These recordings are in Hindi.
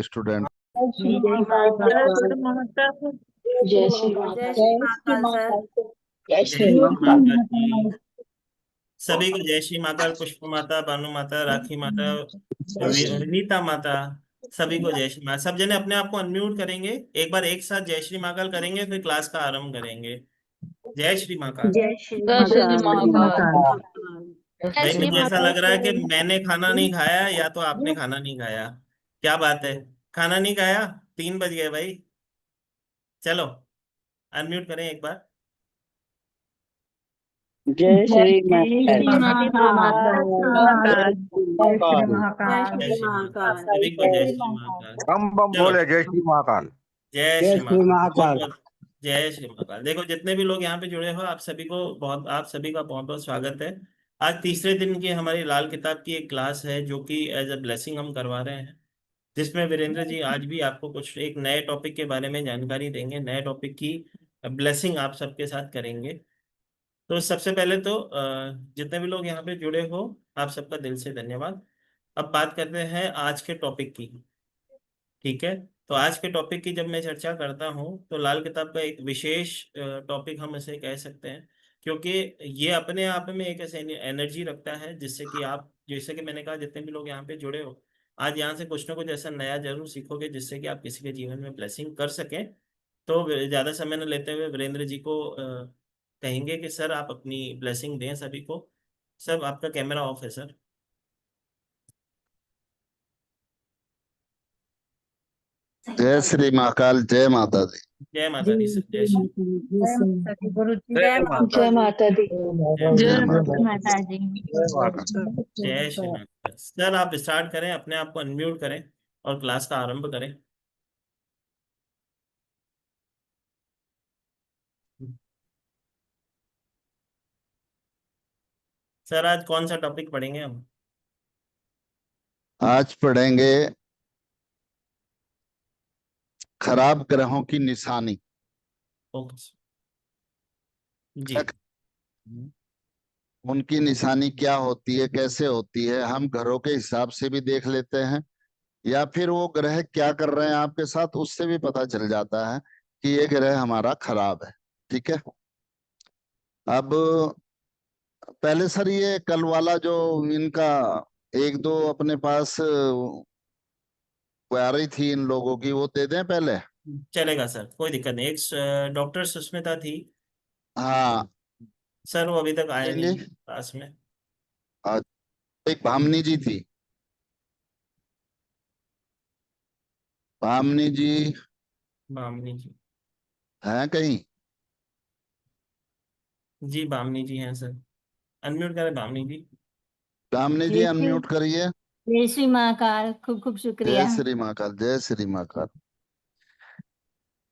स्टूडेंट। जय श्री महाकाल सर। जय श्री माता जी। सभी को जय श्री महाकाल। पुष्प माता, भानु माता, राखी माता, विनीता माता, सभी को जय श्री माता। सब जने अपने आप को अनम्यूट करेंगे, एक बार एक साथ जय श्री महाकाल करेंगे, फिर क्लास का आरंभ करेंगे। जय श्री महाकाल। जय श्री महाकाल। भाई मुझे ऐसा लग रहा है कि मैंने खाना नहीं खाया या तो आपने खाना नहीं खाया। क्या बात है, खाना नहीं खाया? 3 बज गए भाई। चलो अनम्यूट करें एक बार। जय श्री महाकाल। सभी को जय श्री महाकाल। बम बम बोले जय श्री महाकाल। जय श्री महाकाल। जय श्री महाकाल। देखो जितने भी लोग यहाँ पे जुड़े हो, आप सभी का बहुत बहुत स्वागत है। आज तीसरे दिन की हमारी लाल किताब की एक क्लास है जो कि एज अ ब्लेसिंग हम करवा रहे हैं, जिसमें वीरेंद्र जी आज भी आपको कुछ एक नए टॉपिक के बारे में जानकारी देंगे, नए टॉपिक की ब्लेसिंग आप सबके साथ करेंगे। तो सबसे पहले तो जितने भी लोग यहाँ पे जुड़े हो, आप सबका दिल से धन्यवाद। अब बात करते हैं आज के टॉपिक की। ठीक है, तो आज के टॉपिक की जब मैं चर्चा करता हूँ तो लाल किताब का एक विशेष टॉपिक हम इसे कह सकते हैं, क्योंकि ये अपने आप में एक ऐसे एनर्जी रखता है जिससे कि आप, जैसे कि मैंने कहा, जितने भी लोग यहाँ पे जुड़े हो, आज यहाँ से कुछ ना कुछ ऐसा नया जरूर सीखोगे जिससे कि आप किसी के जीवन में ब्लेसिंग कर सकें। तो ज़्यादा समय न लेते हुए वीरेंद्र जी को कहेंगे कि सर आप अपनी ब्लेसिंग दें सभी को। सर आपका कैमरा ऑफ है सर। जय श्री महाकाल। जय माता दी। जय माता दी सर। जय श्री जय माता दी। जय माता दी। जय श्री माता। सर आप स्टार्ट करें, अपने आप को अनम्यूट करें और क्लास का आरंभ करें। सर आज कौन सा टॉपिक पढ़ेंगे हम? आज पढ़ेंगे खराब ग्रहों की निशानी। ओके जी। उनकी निशानी क्या होती है, कैसे होती है, हम घरों के हिसाब से भी देख लेते हैं, या फिर वो ग्रह क्या कर रहे हैं आपके साथ, उससे भी पता चल जाता है कि ये ग्रह हमारा खराब है। ठीक है। अब पहले सर ये कल वाला जो इनका एक दो अपने पास क्वेरी थी इन लोगों की, वो दे दें पहले। चलेगा सर, कोई दिक्कत नहीं। एक डॉक्टर सुष्मिता थी हाँ सर, वो अभी तक आए जी। नहीं क्लास में। एक भामनी जी थी। भामनी जी बामनी जी। हैं कहीं? जी बामनी जी हैं सर, अनम्यूट करें बामनी जी। भामनी जी अनम्यूट करिए। जय श्री महाकाल। खूब खूब शुक्रिया। जय श्री महाकाल। जय श्री महाकाल।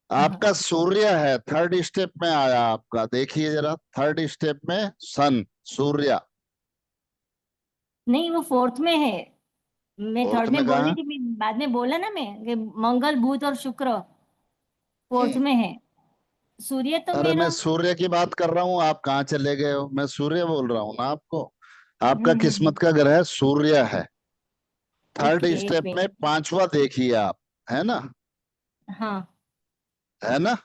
आपका सूर्य है, थर्ड स्टेप में आया आपका, देखिए जरा थर्ड स्टेप में सन, सूर्य। नहीं, वो फोर्थ में है। मैं फोर्थ थर्ड में में बोल कहा? रही थी, बाद में बोला ना मैं कि मंगल बुध और शुक्र फोर्थ में है। सूर्य तो अरे मैं मेरा। सूर्य की बात कर रहा हूँ, आप कहाँ चले गए हो? मैं सूर्य बोल रहा हूँ ना आपको। आपका किस्मत का ग्रह सूर्य है। थर्ड ओके, एक स्टेप में मिनट। पांचवा देखिए आप, है ना? हाँ है ना?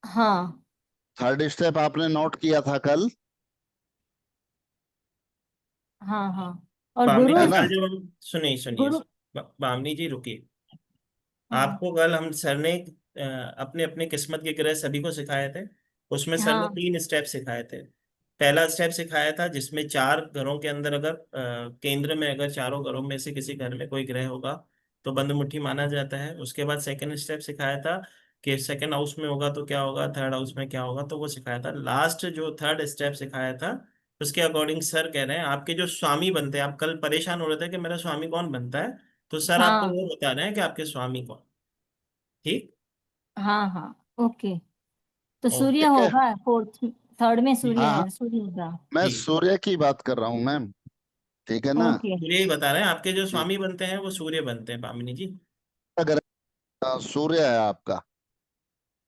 हाँ थर्ड स्टेप आपने नोट किया था कल। हाँ हाँ। और बामनी गुरु। है जी ना? कल जो हम सुनिए गुरु। बामनी जी रुकिए। हाँ आपको कल हम सर ने अपने अपने किस्मत के ग्रह सभी को सिखाए थे। उसमें सर ने हाँ 3 स्टेप सिखाए थे। पहला स्टेप सिखाया था जिसमें 4 घरों के अंदर अगर केंद्र में अगर चारों घरों में से किसी घर में कोई ग्रह होगा तो बंद मुट्ठी माना जाता है। उसके बाद सेकंड स्टेप सिखाया था कि सेकंड हाउस में होगा तो क्या होगा, थर्ड हाउस में क्या होगा, तो वो सिखाया था। लास्ट जो थर्ड स्टेप सिखाया था उसके अकॉर्डिंग सर कह रहे हैं आपके जो स्वामी बनते हैं, आप कल परेशान हो रहे थे कि मेरा स्वामी कौन बनता है, तो सर आपको हाँ वो बता रहे हैं कि आपके स्वामी कौन। ठीक। हाँ हाँ। ओके। तो सूर्य ओके। ठीक है। होगा फोर्थ। थर्ड में सूर्य हाँ हाँ, है, सूर्य होगा। मैं जी सूर्य की बात कर रहा हूँ मैम। ठीक है ना? ओके। सूर्य ही बता रहे हैं, आपके जो जी। स्वामी बनते हैं वो सूर्य बनते हैं बामिनी जी। अगर सूर्य है आपका,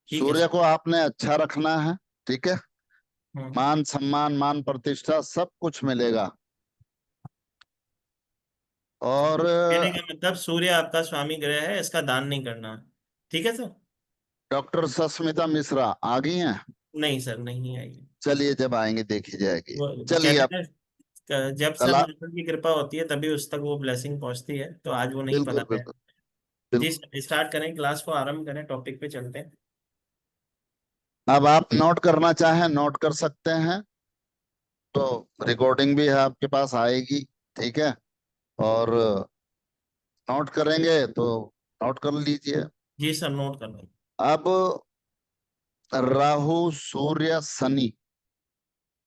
ठीक है सूर्य सर। को आपने अच्छा रखना है। ठीक है। हम्म। मान सम्मान, मान प्रतिष्ठा सब कुछ मिलेगा। और कहने का मतलब सूर्य आपका स्वामी ग्रह है, इसका दान नहीं करना। ठीक है सर? डॉक्टर सस्मिता मिश्रा आ गई हैं? नहीं सर, नहीं आई। चलिए, जब आएंगे देखी जाएगी। वो चलिए कहते अब हैं जब सर कला। माता की कृपा होती है तभी उस तक वो ब्लेसिंग पहुंचती है, तो आज वो नहीं बिल्कुल पता है। बिल्कुल जी बिल्कुल। सर, स्टार्ट करें, क्लास को आरंभ करें, टॉपिक पे चलते हैं। अब आप नोट करना चाहें नोट कर सकते हैं, तो रिकॉर्डिंग भी है आपके पास आएगी। ठीक है। और नोट करेंगे तो नोट कर लीजिए। जी सर, नोट कर लें। अब राहु सूर्य शनि,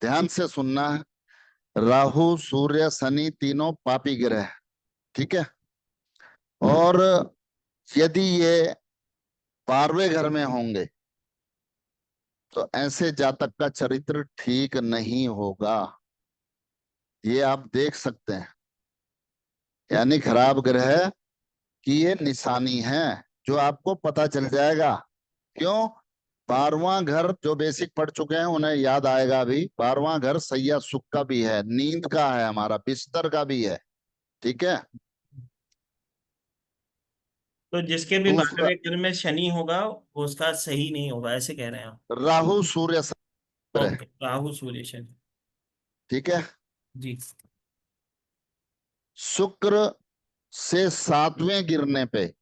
ध्यान से सुनना है। राहु सूर्य शनि तीनों पापी ग्रह हैं, ठीक है। और यदि ये 12वें घर में होंगे तो ऐसे जातक का चरित्र ठीक नहीं होगा। ये आप देख सकते हैं, यानी खराब ग्रह की ये निशानी है, जो आपको पता चल जाएगा। क्यों? 12वां घर जो बेसिक पढ़ चुके हैं उन्हें याद आएगा। अभी 12वां घर सैया सुख का भी है, नींद का है, हमारा बिस्तर का भी है। ठीक है। तो जिसके भी दूसरा 12वें घर में शनि होगा वो उसका सही नहीं होगा, ऐसे कह रहे हैं आप? राहु सूर्य शनि है। ओके, राहु सूर्य शनि। ठीक है। जी। शुक्र से 7वें गिरने पे,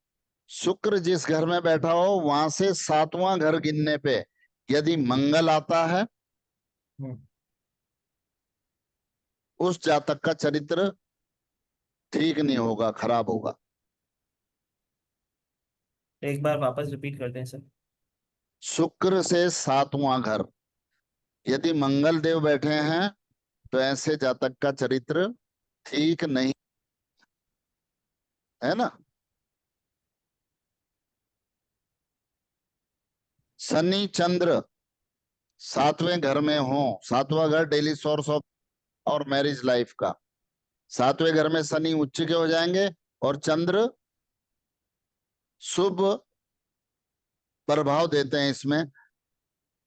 शुक्र जिस घर में बैठा हो वहां से 7वां घर गिनने पे यदि मंगल आता है, हम्म। उस जातक का चरित्र ठीक नहीं होगा, खराब होगा। एक बार वापस रिपीट करते हैं सर। शुक्र से 7वां घर यदि मंगल देव बैठे हैं तो ऐसे जातक का चरित्र ठीक नहीं है ना। शनि चंद्र 7वें घर में हो, 7वां घर डेली सोर्स ऑफ और मैरिज लाइफ का, 7वें घर में शनि उच्च के हो जाएंगे और चंद्र शुभ प्रभाव देते हैं इसमें।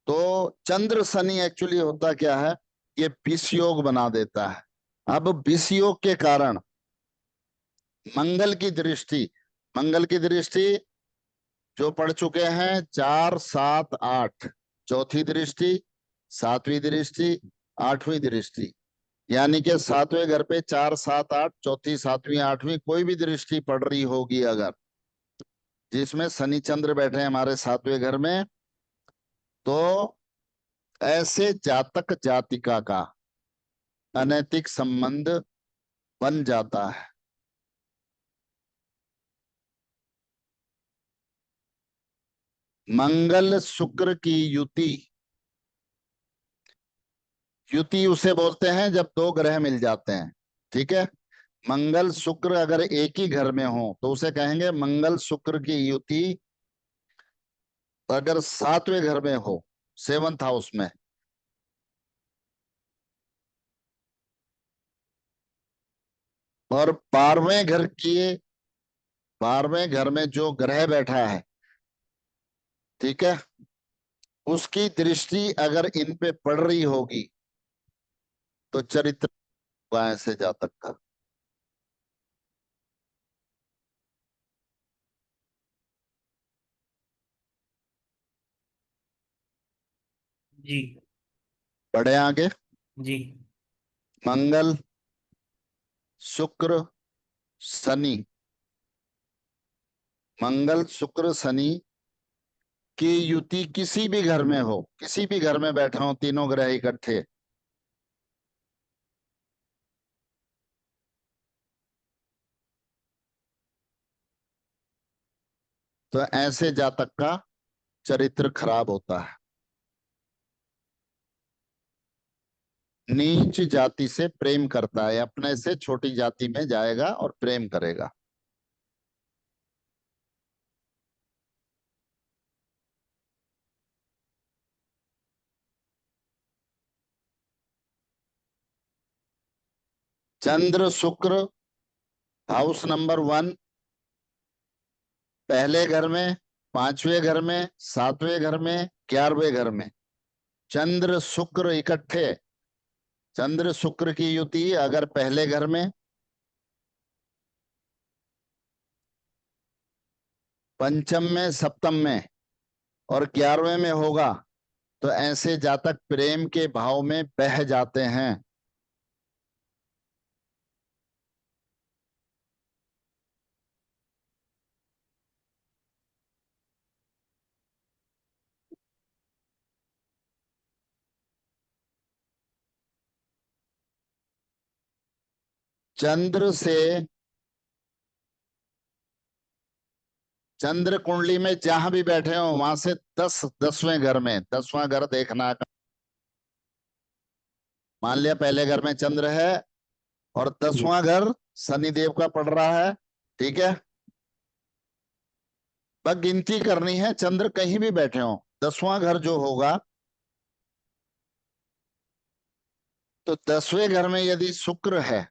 तो चंद्र शनि एक्चुअली होता क्या है, ये विष योग बना देता है। अब विष योग के कारण मंगल की दृष्टि, मंगल की दृष्टि जो पढ़ चुके हैं 4 7 8, चौथी दृष्टि, 7वीं दृष्टि, 8वीं दृष्टि, यानी कि 7वें घर पे 4 7 8, चौथी 7वीं 8वीं कोई भी दृष्टि पड़ रही होगी अगर, जिसमें शनि चंद्र बैठे हैं हमारे 7वें घर में, तो ऐसे जातक जातिका का अनैतिक संबंध बन जाता है। मंगल शुक्र की युति, युति उसे बोलते हैं जब दो ग्रह मिल जाते हैं। ठीक है। मंगल शुक्र अगर एक ही घर में हो तो उसे कहेंगे मंगल शुक्र की युति। अगर 7वें घर में हो, 7th हाउस में, और 12वें घर में जो ग्रह बैठा है, ठीक है, उसकी दृष्टि अगर इन पे पड़ रही होगी तो चरित्र होगा ऐसे जातक का। जी। बढ़े आगे। जी। मंगल शुक्र शनि, मंगल शुक्र शनि की युति किसी भी घर में हो, किसी भी घर में बैठे हो तीनों ग्रह इकट्ठे, तो ऐसे जातक का चरित्र खराब होता है। नीच जाति से प्रेम करता है, अपने से छोटी जाति में जाएगा और प्रेम करेगा। चंद्र शुक्र हाउस नंबर 1, पहले घर में, 5वें घर में, 7वें घर में, 11वें घर में चंद्र शुक्र इकट्ठे, चंद्र शुक्र की युति अगर पहले घर में, पंचम में, सप्तम में और 11वें में होगा तो ऐसे जातक प्रेम के भाव में बह जाते हैं। चंद्र से, चंद्र कुंडली में जहां भी बैठे हो वहां से 10वें घर में, 10वां घर देखना। मान लिया पहले घर में चंद्र है और 10वां घर शनिदेव का पड़ रहा है, ठीक है। बस गिनती करनी है, चंद्र कहीं भी बैठे हो 10वां घर जो होगा, तो 10वें घर में यदि शुक्र है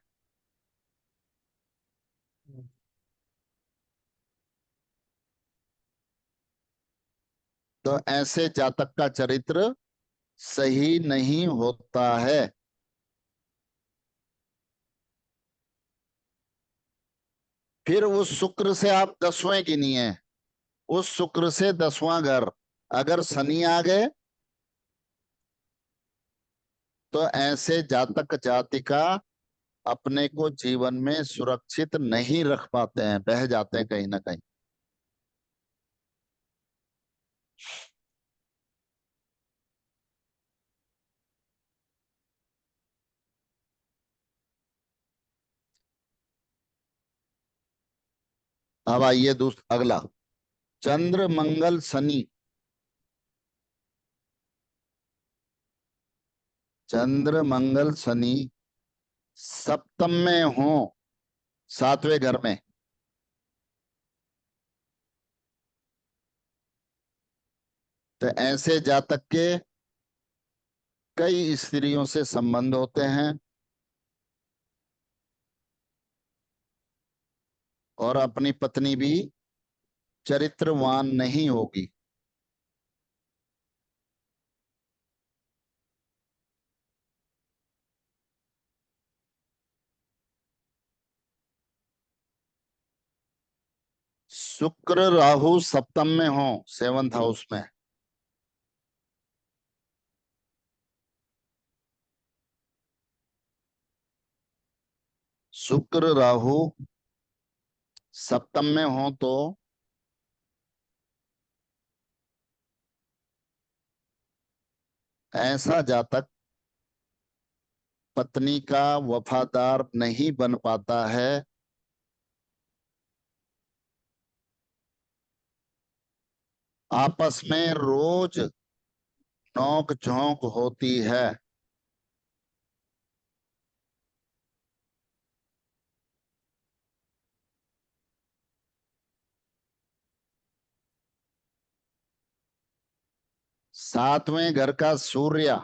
तो ऐसे जातक का चरित्र सही नहीं होता है। फिर उस शुक्र से आप 10वें गिनिए, उस शुक्र से 10वां घर अगर शनि आ गए तो ऐसे जातक जातिका अपने को जीवन में सुरक्षित नहीं रख पाते हैं, बह जाते हैं कहीं ना कहीं। अब आइए अगला, चंद्र मंगल शनि। चंद्र मंगल शनि सप्तम में हो, 7वें घर में, तो ऐसे जातक के कई स्त्रियों से संबंध होते हैं और अपनी पत्नी भी चरित्रवान नहीं होगी। शुक्र राहु सप्तम में हो, 7th हाउस में, शुक्र राहु सप्तम में हो तो ऐसा जातक पत्नी का वफादार नहीं बन पाता है। आपस में रोज नोक झोंक होती है। सातवें घर का सूर्य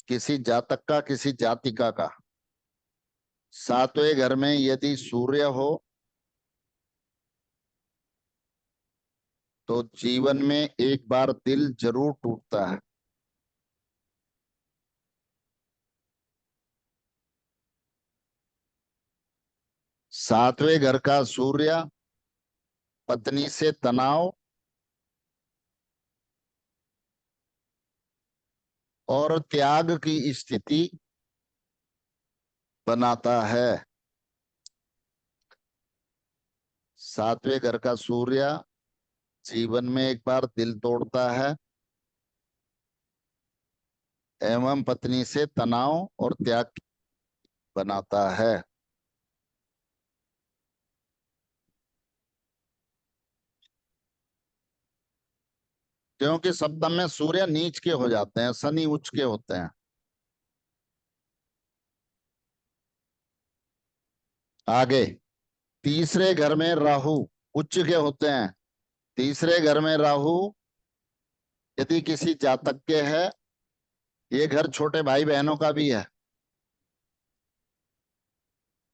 किसी जातक का, किसी जातिका का 7वें घर में यदि सूर्य हो तो जीवन में एक बार दिल जरूर टूटता है। सातवें घर का सूर्य पत्नी से तनाव और त्याग की स्थिति बनाता है। सातवें घर का सूर्य जीवन में एक बार दिल तोड़ता है एवं पत्नी से तनाव और त्याग बनाता है। क्योंकि सप्तम में सूर्य नीच के हो जाते हैं, शनि उच्च के होते हैं। आगे, तीसरे घर में राहु उच्च के होते हैं। तीसरे घर में राहु यदि किसी जातक के है, ये घर छोटे भाई बहनों का भी है,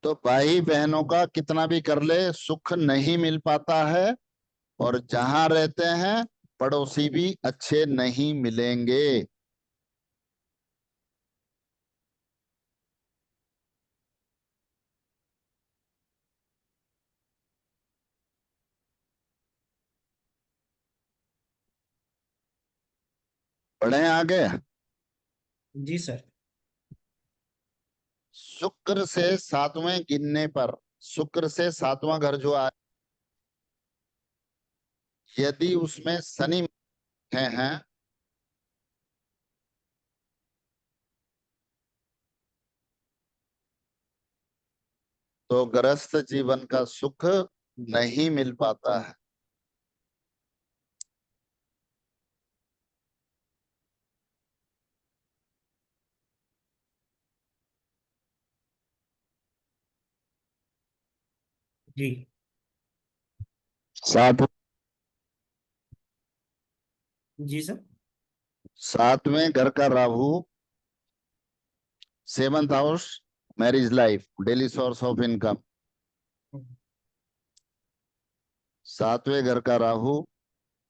तो भाई बहनों का कितना भी कर ले सुख नहीं मिल पाता है और जहां रहते हैं पड़ोसी भी अच्छे नहीं मिलेंगे। पढ़ें आगे। जी सर। शुक्र से सातवें गिनने पर, शुक्र से सातवां घर जो आए, यदि उसमें शनि हैं तो गृहस्थ जीवन का सुख नहीं मिल पाता है। जी। सात जी सर। सातवें घर का Rahu, seventh house, marriage life, daily source of income. सातवें घर का राहु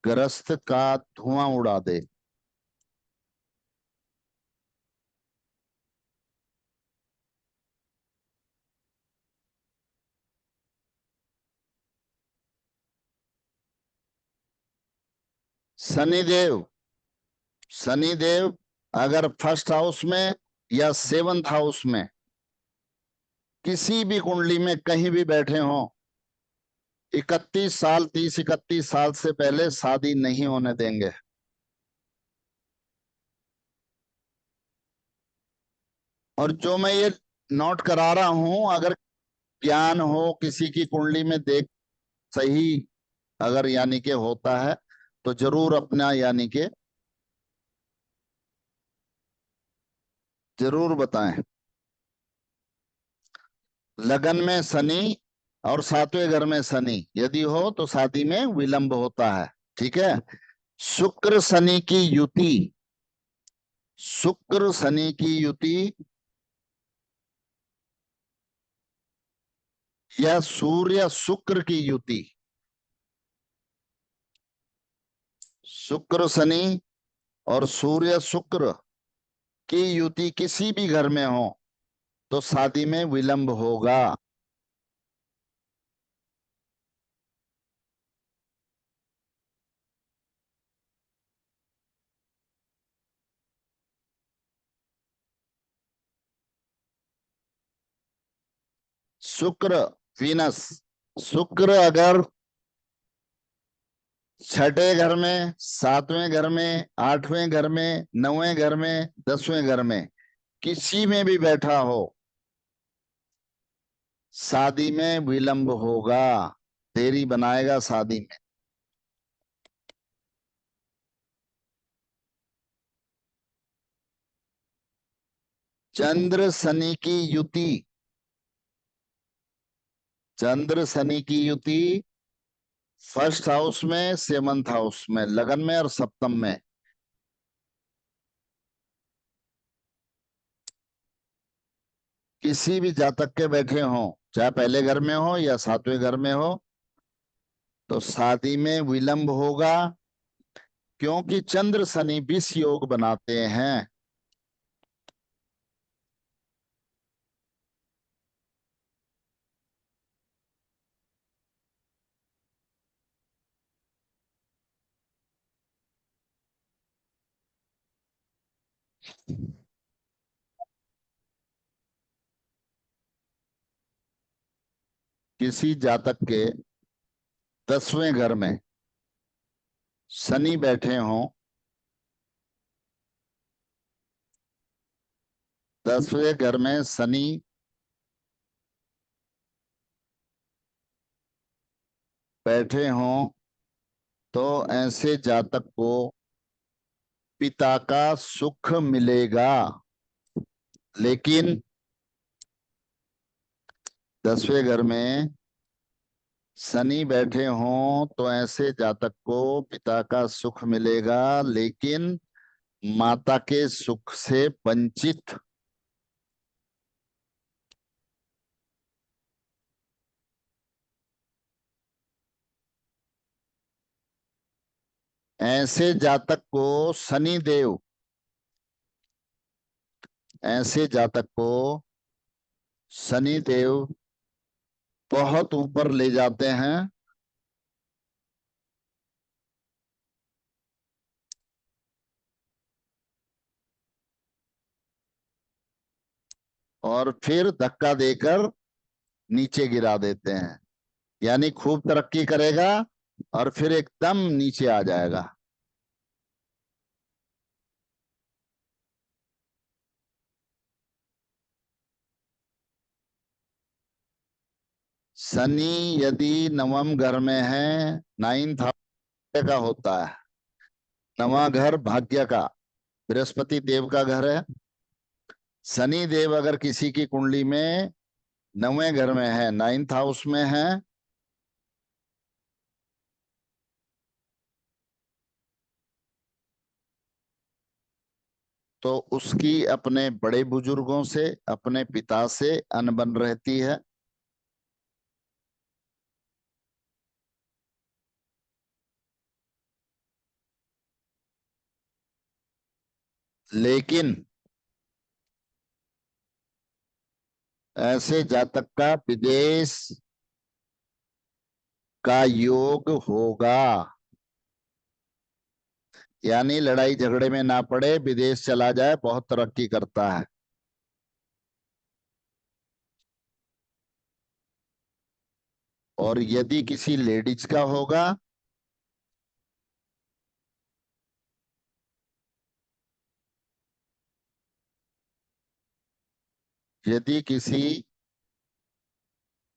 गृहस्थ का धुआं उड़ा दे। शनिदेव, शनिदेव अगर फर्स्ट हाउस में या सेवंथ हाउस में किसी भी कुंडली में कहीं भी बैठे हों, 31 साल, 30-31 साल से पहले शादी नहीं होने देंगे। और जो मैं ये नोट करा रहा हूं, अगर ज्ञान हो किसी की कुंडली में देख सही अगर यानी के होता है तो जरूर अपना यानी के जरूर बताएं। लगन में शनि और सातवें घर में शनि यदि हो तो शादी में विलंब होता है। ठीक है। शुक्र शनि की युति, शुक्र शनि की युति या सूर्य शुक्र की युति, शुक्र शनि और सूर्य शुक्र की युति किसी भी घर में हो तो शादी में विलंब होगा। शुक्र वीनस, शुक्र अगर छठे घर में, सातवें घर में, आठवें घर में, नौवें घर में, 10वें घर में किसी में भी बैठा हो, शादी में विलंब होगा, देरी बनाएगा शादी में। चंद्र शनि की युति, चंद्र शनि की युति फर्स्ट हाउस में, सेवंथ हाउस में, लगन में और सप्तम में, किसी भी जातक के बैठे हो, चाहे पहले घर में हो या सातवें घर में हो, तो शादी में विलंब होगा, क्योंकि चंद्र शनि विष योग बनाते हैं। किसी जातक के 10वें घर में शनि बैठे हों, 10वें घर में शनि बैठे हों तो ऐसे जातक को पिता का सुख मिलेगा। लेकिन 10वें घर में शनि बैठे हों तो ऐसे जातक को पिता का सुख मिलेगा, लेकिन माता के सुख से वंचित। ऐसे जातक को शनि देव, ऐसे जातक को शनि देव बहुत ऊपर ले जाते हैं। और फिर धक्का देकर नीचे गिरा देते हैं, यानी खूब तरक्की करेगा और फिर एकदम नीचे आ जाएगा। शनि यदि नवम घर में है, नाइन्थ हाउस का होता है। नवा घर भाग्य का, बृहस्पति देव का घर है। शनि देव अगर किसी की कुंडली में नवें घर में है, नाइन्थ हाउस में है, तो उसकी अपने बड़े बुजुर्गों से, अपने पिता से अनबन रहती है। लेकिन ऐसे जातक का विदेश का योग होगा, यानी लड़ाई झगड़े में ना पड़े, विदेश चला जाए, बहुत तरक्की करता है। और यदि किसी लेडीज का होगा, यदि किसी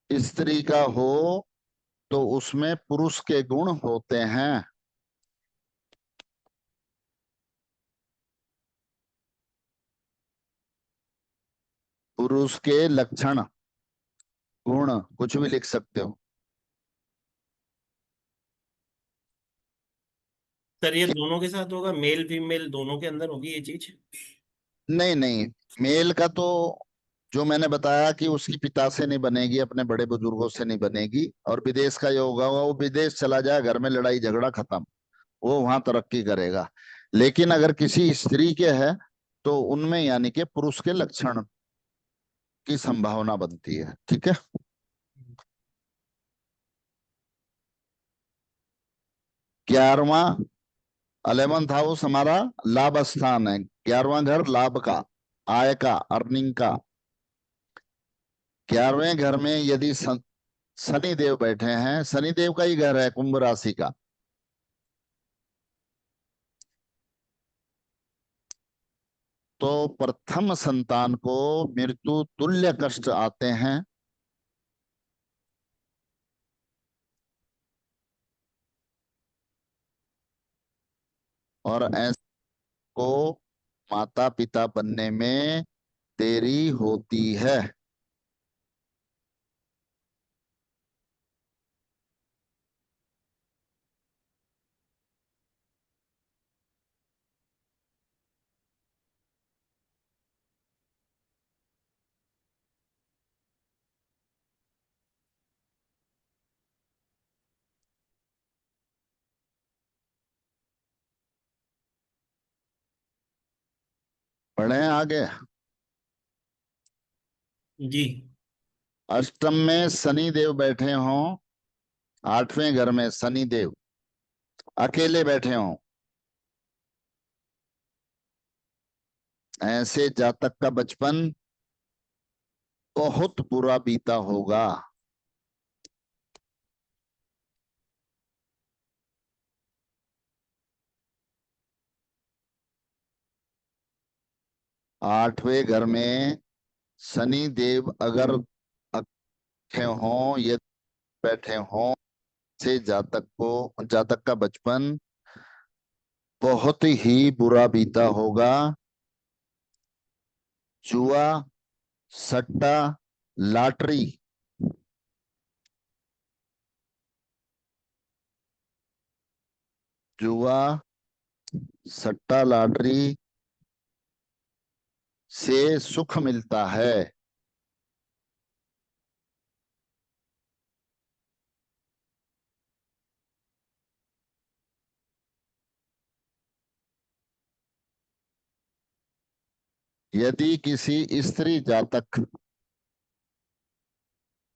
स्त्री का हो, तो उसमें पुरुष के गुण होते हैं। पुरुष के लक्षण, गुण, कुछ भी लिख सकते हो। सर ये दोनों के साथ होगा, मेल फीमेल दोनों के अंदर होगी ये चीज? नहीं नहीं, मेल का तो जो मैंने बताया कि उसकी पिता से नहीं बनेगी, अपने बड़े बुजुर्गों से नहीं बनेगी। और विदेश का योग होगा, वो विदेश चला जाए, घर में लड़ाई झगड़ा खत्म, वो वहां तरक्की करेगा। लेकिन अगर किसी स्त्री के है, तो उनमें यानी कि पुरुष के लक्षण की संभावना बनती है। ठीक है। 11वां, 11th हाउस हमारा लाभ स्थान है। 11वां घर लाभ का, आय का, अर्निंग का। 11वें घर में यदि शनि देव बैठे हैं, शनि देव का ही घर है, कुंभ राशि का, तो प्रथम संतान को मृत्यु तुल्य कष्ट आते हैं। और ऐसे को माता पिता बनने में देरी होती है। बढ़े आगे। जी। अष्टम में शनि देव बैठे हों, 8वें घर में शनि देव अकेले बैठे हों, ऐसे जातक का बचपन बहुत बुरा बीता होगा। आठवें घर में शनि देव अगर अखे हों या बैठे हों, से जातक का बचपन बहुत ही बुरा बीता होगा। जुआ, सट्टा, लॉटरी, जुआ, सट्टा, लॉटरी से सुख मिलता है। यदि किसी स्त्री जातक,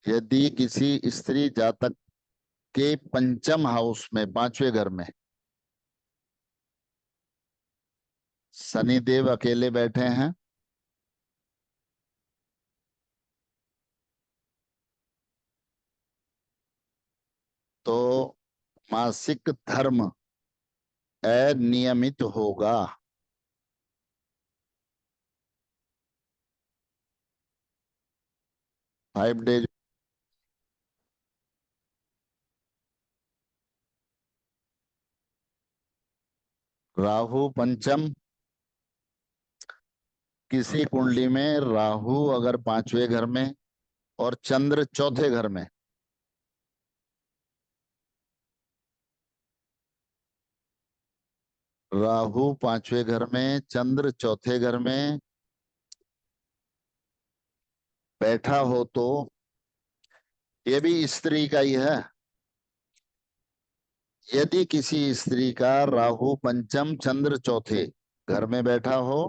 यदि किसी स्त्री जातक के पंचम हाउस में, 5वें घर में शनि देव अकेले बैठे हैं, मासिक धर्म अनियमित होगा। 5 days। राहु पंचम, किसी कुंडली में राहु अगर 5वें घर में और चंद्र चौथे घर में, राहु 5वें घर में चंद्र चौथे घर में बैठा हो तो ये भी स्त्री का ही है। यदि किसी स्त्री का राहु पंचम चंद्र चौथे घर में बैठा हो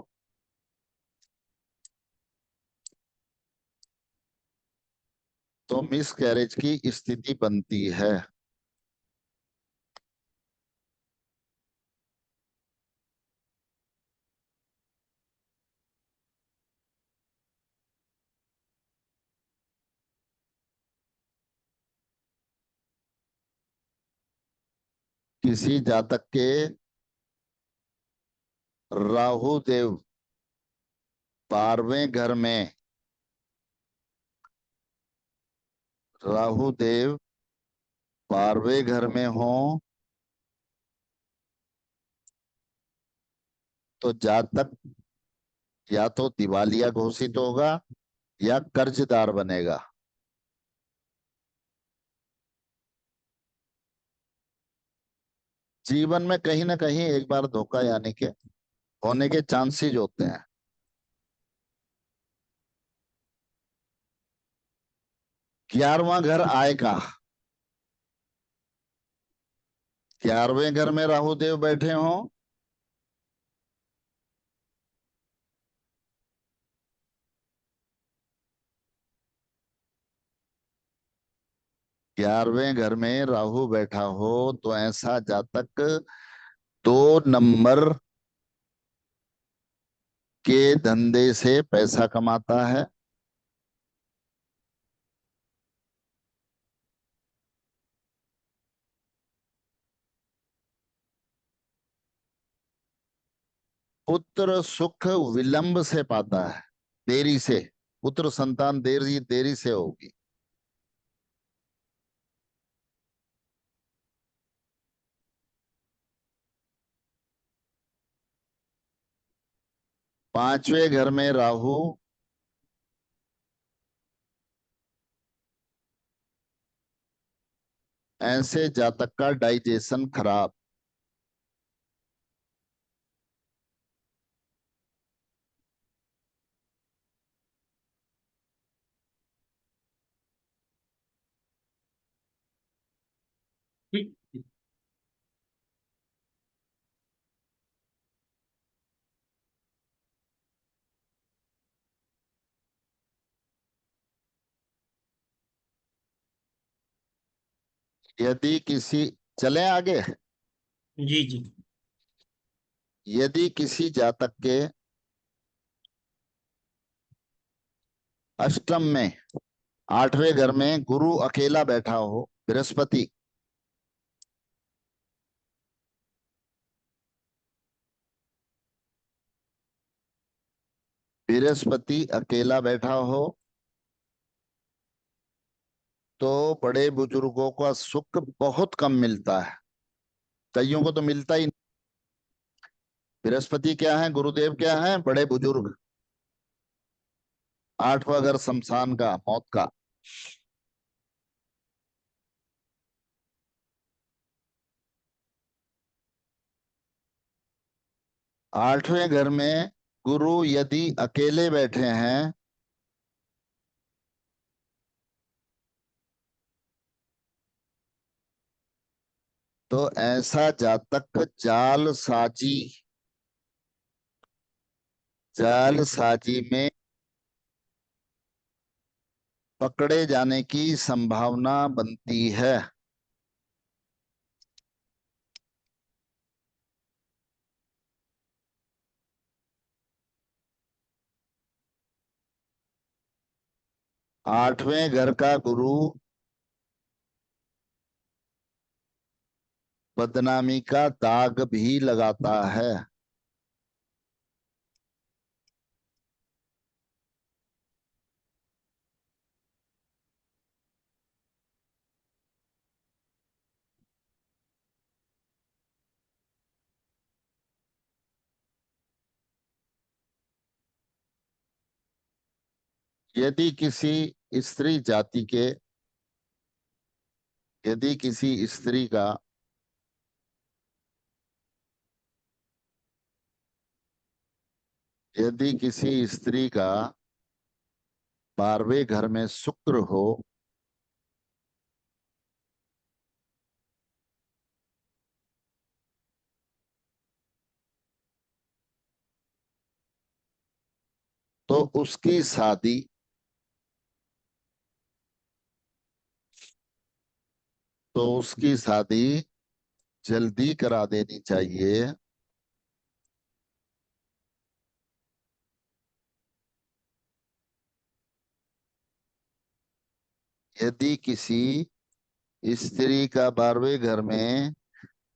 तो मिस कैरेज की स्थिति बनती है। किसी जातक के राहु देव 12वें घर में, राहु देव 12वें घर में हो तो जातक या तो दिवालिया घोषित होगा या कर्जदार बनेगा। जीवन में कहीं ना कहीं एक बार धोखा यानी के होने के चांसेस होते हैं। ग्यारहवां घर आय का, 11वें घर में राहु देव बैठे हों 11वें घर में राहु बैठा हो तो ऐसा जातक 2 नंबर के धंधे से पैसा कमाता है। पुत्र सुख विलंब से पाता है, देरी से। पुत्र संतान देरी देरी से होगी। पांचवें घर में राहु ऐसे जातक का डाइजेशन खराब। यदि किसी, चले आगे, जी जी। यदि किसी जातक के अष्टम में 8वें घर में गुरु अकेला बैठा हो, बृहस्पति, बृहस्पति अकेला बैठा हो तो बड़े बुजुर्गों का सुख बहुत कम मिलता है। कईयों को तो मिलता ही नहीं। बृहस्पति क्या है, गुरुदेव क्या है, बड़े बुजुर्ग। 8वां घर शमशान का, मौत का। 8वें घर में गुरु यदि अकेले बैठे हैं तो ऐसा जातक जालसाजी में पकड़े जाने की संभावना बनती है। आठवें घर का गुरु बदनामी का दाग भी लगाता है। यदि किसी स्त्री जाति के यदि किसी स्त्री का यदि किसी स्त्री का 12वें घर में शुक्र हो तो उसकी शादी जल्दी करा देनी चाहिए। यदि किसी स्त्री का 12वें घर में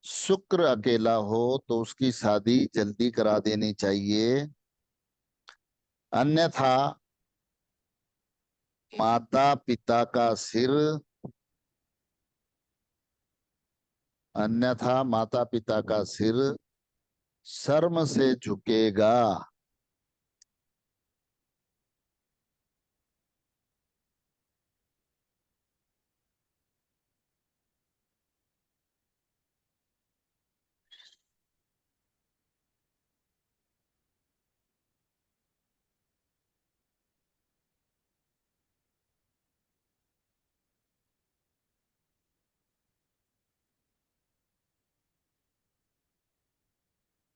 शुक्र अकेला हो तो उसकी शादी जल्दी करा देनी चाहिए। अन्यथा माता पिता का सिर अन्यथा माता पिता का सिर शर्म से झुकेगा।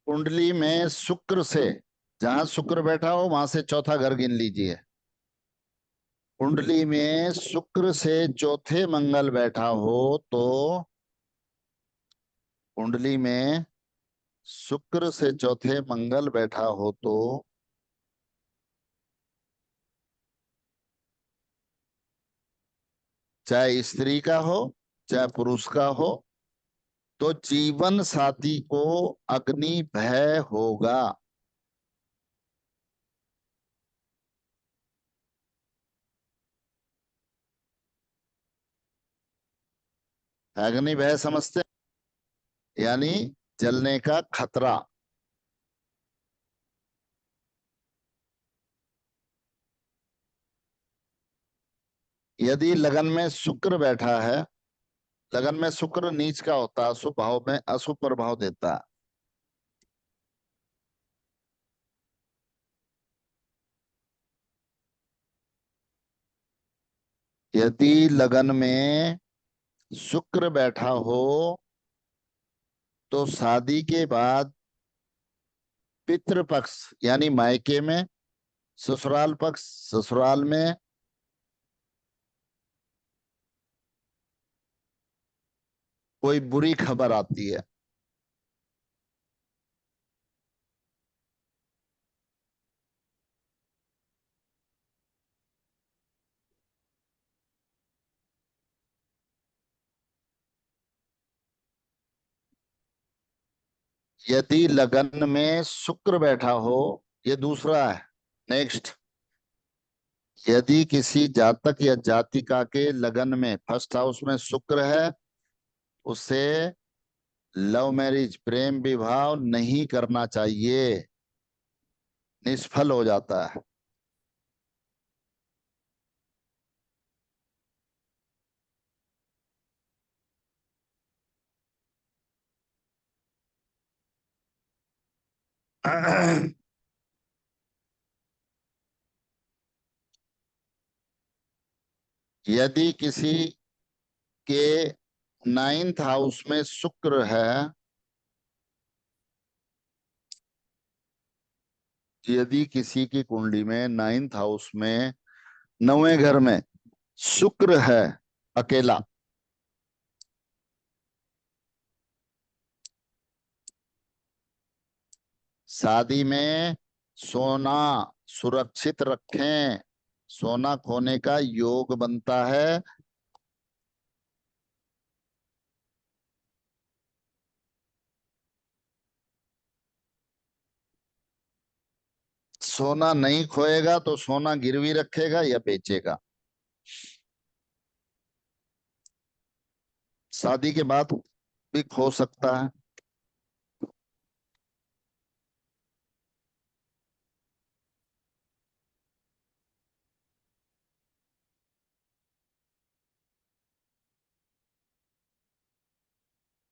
कुंडली में शुक्र से, जहां शुक्र बैठा हो वहां से चौथा घर गिन लीजिए। कुंडली में शुक्र से चौथे मंगल बैठा हो तो कुंडली में शुक्र से चौथे मंगल बैठा हो तो चाहे स्त्री का हो चाहे पुरुष का हो तो जीवन साथी को अग्नि भय होगा। अग्नि भय समझते हैं? यानी जलने का खतरा। यदि लगन में शुक्र बैठा है, लगन में शुक्र नीच का होता है, अशुभ भाव में अशुभ प्रभाव देता है। यदि लगन में शुक्र बैठा हो तो शादी के बाद पितृपक्ष यानी मायके में, ससुराल पक्ष ससुराल में कोई बुरी खबर आती है। यदि लगन में शुक्र बैठा हो, ये दूसरा है। नेक्स्ट, यदि किसी जातक या जातिका के लगन में फर्स्ट हाउस में शुक्र है, उसे लव मैरिज प्रेम विवाह नहीं करना चाहिए, निष्फल हो जाता है। यदि किसी के 9th हाउस में शुक्र है, यदि किसी की कुंडली में 9th हाउस में 9वें घर में शुक्र है अकेला, शादी में सोना सुरक्षित रखें, सोना खोने का योग बनता है। सोना नहीं खोएगा तो सोना गिरवी रखेगा या बेचेगा? शादी के बाद भी खो सकता है।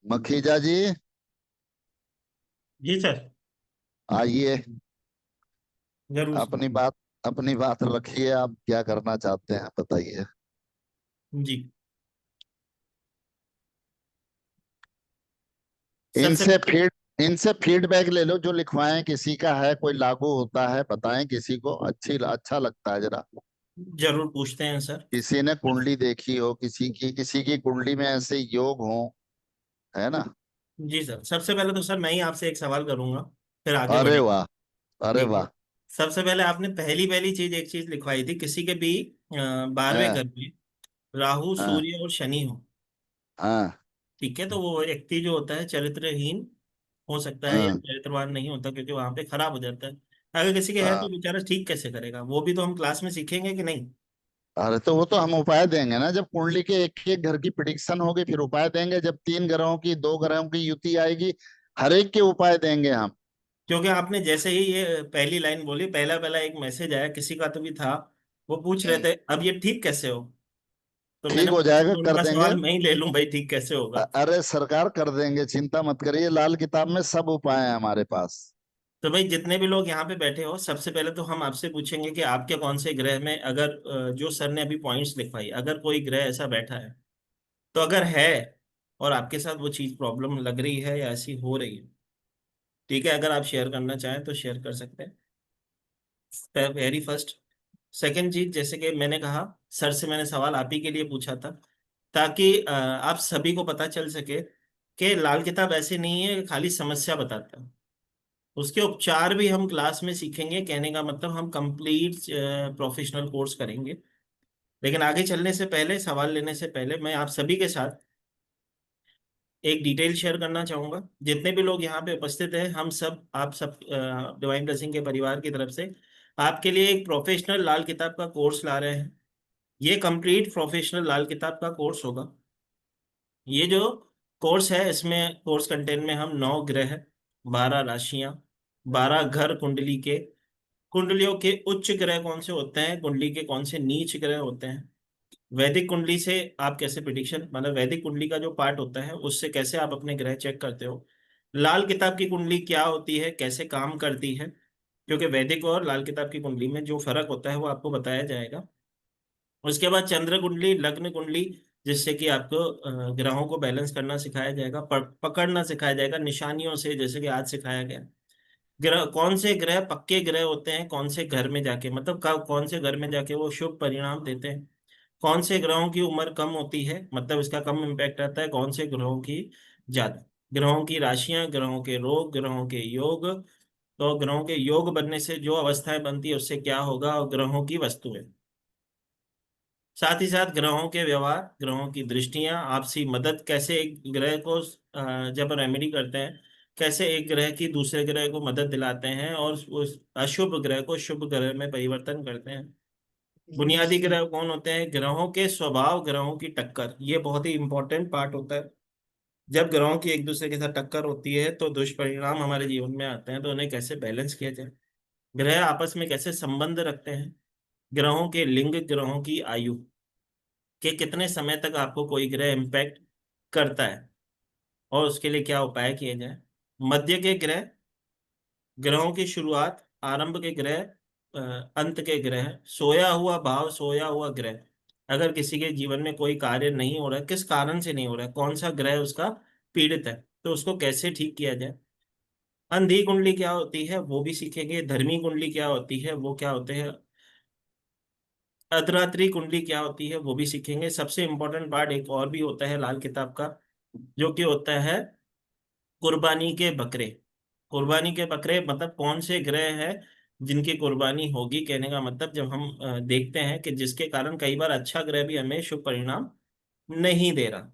मखीजा जी, जी सर। आइए, जरूर सर। अपनी बात रखिए। आप क्या करना चाहते हैं बताइए। जी। सबसे इनसे फीडबैक ले लो, जो लिखवाएं किसी का है, कोई लागू होता है बताएं किसी को, अच्छा लगता है जरा। जरूर पूछते हैं सर। किसी ने कुंडली देखी हो, किसी की कुंडली में ऐसे योग हो, है ना? जी सर, सबसे पहले तो सर मैं ही आपसे एक सवाल करूंगा, फिर आगे अरे बढ़ेंगे। वाह, अरे देखिए, वाह। सबसे पहले आपने पहली पहली चीज एक चीज लिखवाई थी, किसी के भी 12वें हाँ, घर में राहु हाँ, सूर्य और शनि हो। हाँ, ठीक है, तो वो व्यक्ति जो होता है चरित्रहीन हो सकता है या हाँ, चरित्रवान नहीं होता, क्योंकि वहां पे खराब हो जाता है। अगर किसी के है तो हाँ। बेचारा ठीक कैसे करेगा, वो भी तो हम क्लास में सीखेंगे कि नहीं। अरे तो वो तो हम उपाय देंगे ना, जब कुंडली के एक एक घर की प्रिडिक्शन होगी फिर उपाय देंगे। जब 3 ग्रहों की 2 ग्रहों की युति आएगी, हर एक के उपाय देंगे हम। क्योंकि आपने जैसे ही ये पहली लाइन बोली, पहला पहला एक मैसेज आया किसी का तो भी था, वो पूछ रहे थे अब ये ठीक कैसे हो। तो मैंने ठीक हो बोला जाएगा, चलो कर उनका देंगे। सवाल मैं ही ले लूं भाई, ठीक कैसे होगा। अरे सरकार कर देंगे, चिंता मत करिए, लाल किताब में सब उपाय हैं हमारे पास। तो भाई जितने भी लोग यहाँ पे बैठे हो, सबसे पहले तो हम आपसे पूछेंगे कि आपके कौन से ग्रह में, अगर जो सर ने अभी पॉइंट्स लिखवाई, अगर कोई ग्रह ऐसा बैठा है, तो अगर है और आपके साथ वो चीज प्रॉब्लम लग रही है या ऐसी हो रही है, ठीक है, अगर आप शेयर करना चाहें तो शेयर कर सकते हैं, वेरी फर्स्ट। सेकंड चीज, जैसे कि मैंने कहा, सर से मैंने सवाल आप ही के लिए पूछा था, ताकि आप सभी को पता चल सके कि लाल किताब ऐसे नहीं है कि खाली समस्या बताता है, उसके उपचार भी हम क्लास में सीखेंगे। कहने का मतलब हम कंप्लीट प्रोफेशनल कोर्स करेंगे। लेकिन आगे चलने से पहले, सवाल लेने से पहले, मैं आप सभी के साथ एक डिटेल शेयर करना चाहूंगा। जितने भी लोग यहाँ पे उपस्थित हैं, हम सब, आप सब डिवाइन ब्लेसिंग के परिवार की तरफ से आपके लिए एक प्रोफेशनल लाल किताब का कोर्स ला रहे हैं। ये कंप्लीट प्रोफेशनल लाल किताब का कोर्स होगा। ये जो कोर्स है, इसमें कोर्स कंटेंट में हम 9 ग्रह, 12 राशियां, 12 घर कुंडली के, कुंडलियों के उच्च ग्रह कौन से होते हैं, कुंडली के कौन से नीच ग्रह होते हैं, वैदिक कुंडली से आप कैसे प्रिडिक्शन, मतलब वैदिक कुंडली का जो पार्ट होता है उससे कैसे आप अपने ग्रह चेक करते हो, लाल किताब की कुंडली क्या होती है, कैसे काम करती है, क्योंकि वैदिक और लाल किताब की कुंडली में जो फर्क होता है वो आपको बताया जाएगा। उसके बाद चंद्र कुंडली, लग्न कुंडली, जिससे कि आपको ग्रहों को बैलेंस करना सिखाया जाएगा, पकड़ना सिखाया जाएगा निशानियों से, जैसे कि आज सिखाया गया। ग्रह, कौन से ग्रह पक्के ग्रह होते हैं, कौन से घर में जाके, मतलब कौन से घर में जाके वो शुभ परिणाम देते हैं, कौन से ग्रहों की उम्र कम होती है, मतलब इसका कम इम्पैक्ट आता है, कौन से ग्रहों की ज्यादा, ग्रहों की राशियां, ग्रहों के रोग, ग्रहों के योग, तो ग्रहों के योग बनने से जो अवस्थाएं बनती है उससे क्या होगा, और ग्रहों की वस्तुएं, साथ ही साथ ग्रहों के व्यवहार, ग्रहों की दृष्टियां, आपसी मदद, कैसे एक ग्रह को जब रेमेडी करते हैं, कैसे एक ग्रह की दूसरे ग्रह को मदद दिलाते हैं और उस अशुभ ग्रह को शुभ ग्रह में परिवर्तन करते हैं। बुनियादी ग्रह कौन होते हैं, ग्रहों के स्वभाव, ग्रहों की टक्कर, ये बहुत ही इंपॉर्टेंट पार्ट होता है। जब ग्रहों की एक दूसरे के साथ टक्कर होती है तो दुष्परिणाम हमारे जीवन में आते हैं, तो उन्हें कैसे बैलेंस किया जाए, ग्रह आपस में कैसे संबंध रखते हैं, ग्रहों के लिंग, ग्रहों की आयु, कि कितने समय तक आपको कोई ग्रह इम्पैक्ट करता है और उसके लिए क्या उपाय किए जाए, मध्य के ग्रह, ग्रहों की शुरुआत, आरंभ के ग्रह, अंत के ग्रह, सोया हुआ भाव, सोया हुआ ग्रह, अगर किसी के जीवन में कोई कार्य नहीं हो रहा है, किस कारण से नहीं हो रहा है, कौन सा ग्रह उसका पीड़ित है, तो उसको कैसे ठीक किया जाए। अंधी कुंडली क्या होती है वो भी सीखेंगे, धर्मी कुंडली क्या होती है, वो क्या होते हैं, अर्धरात्रि कुंडली क्या होती है वो भी सीखेंगे। सबसे इंपॉर्टेंट पार्ट एक और भी होता है लाल किताब का, जो कि होता है कुर्बानी के बकरे। कुर्बानी के बकरे मतलब कौन से ग्रह हैं जिनकी कुर्बानी होगी, कहने का मतलब जब हम देखते हैं कि जिसके कारण कई बार अच्छा ग्रह भी हमें शुभ परिणाम नहीं दे रहा,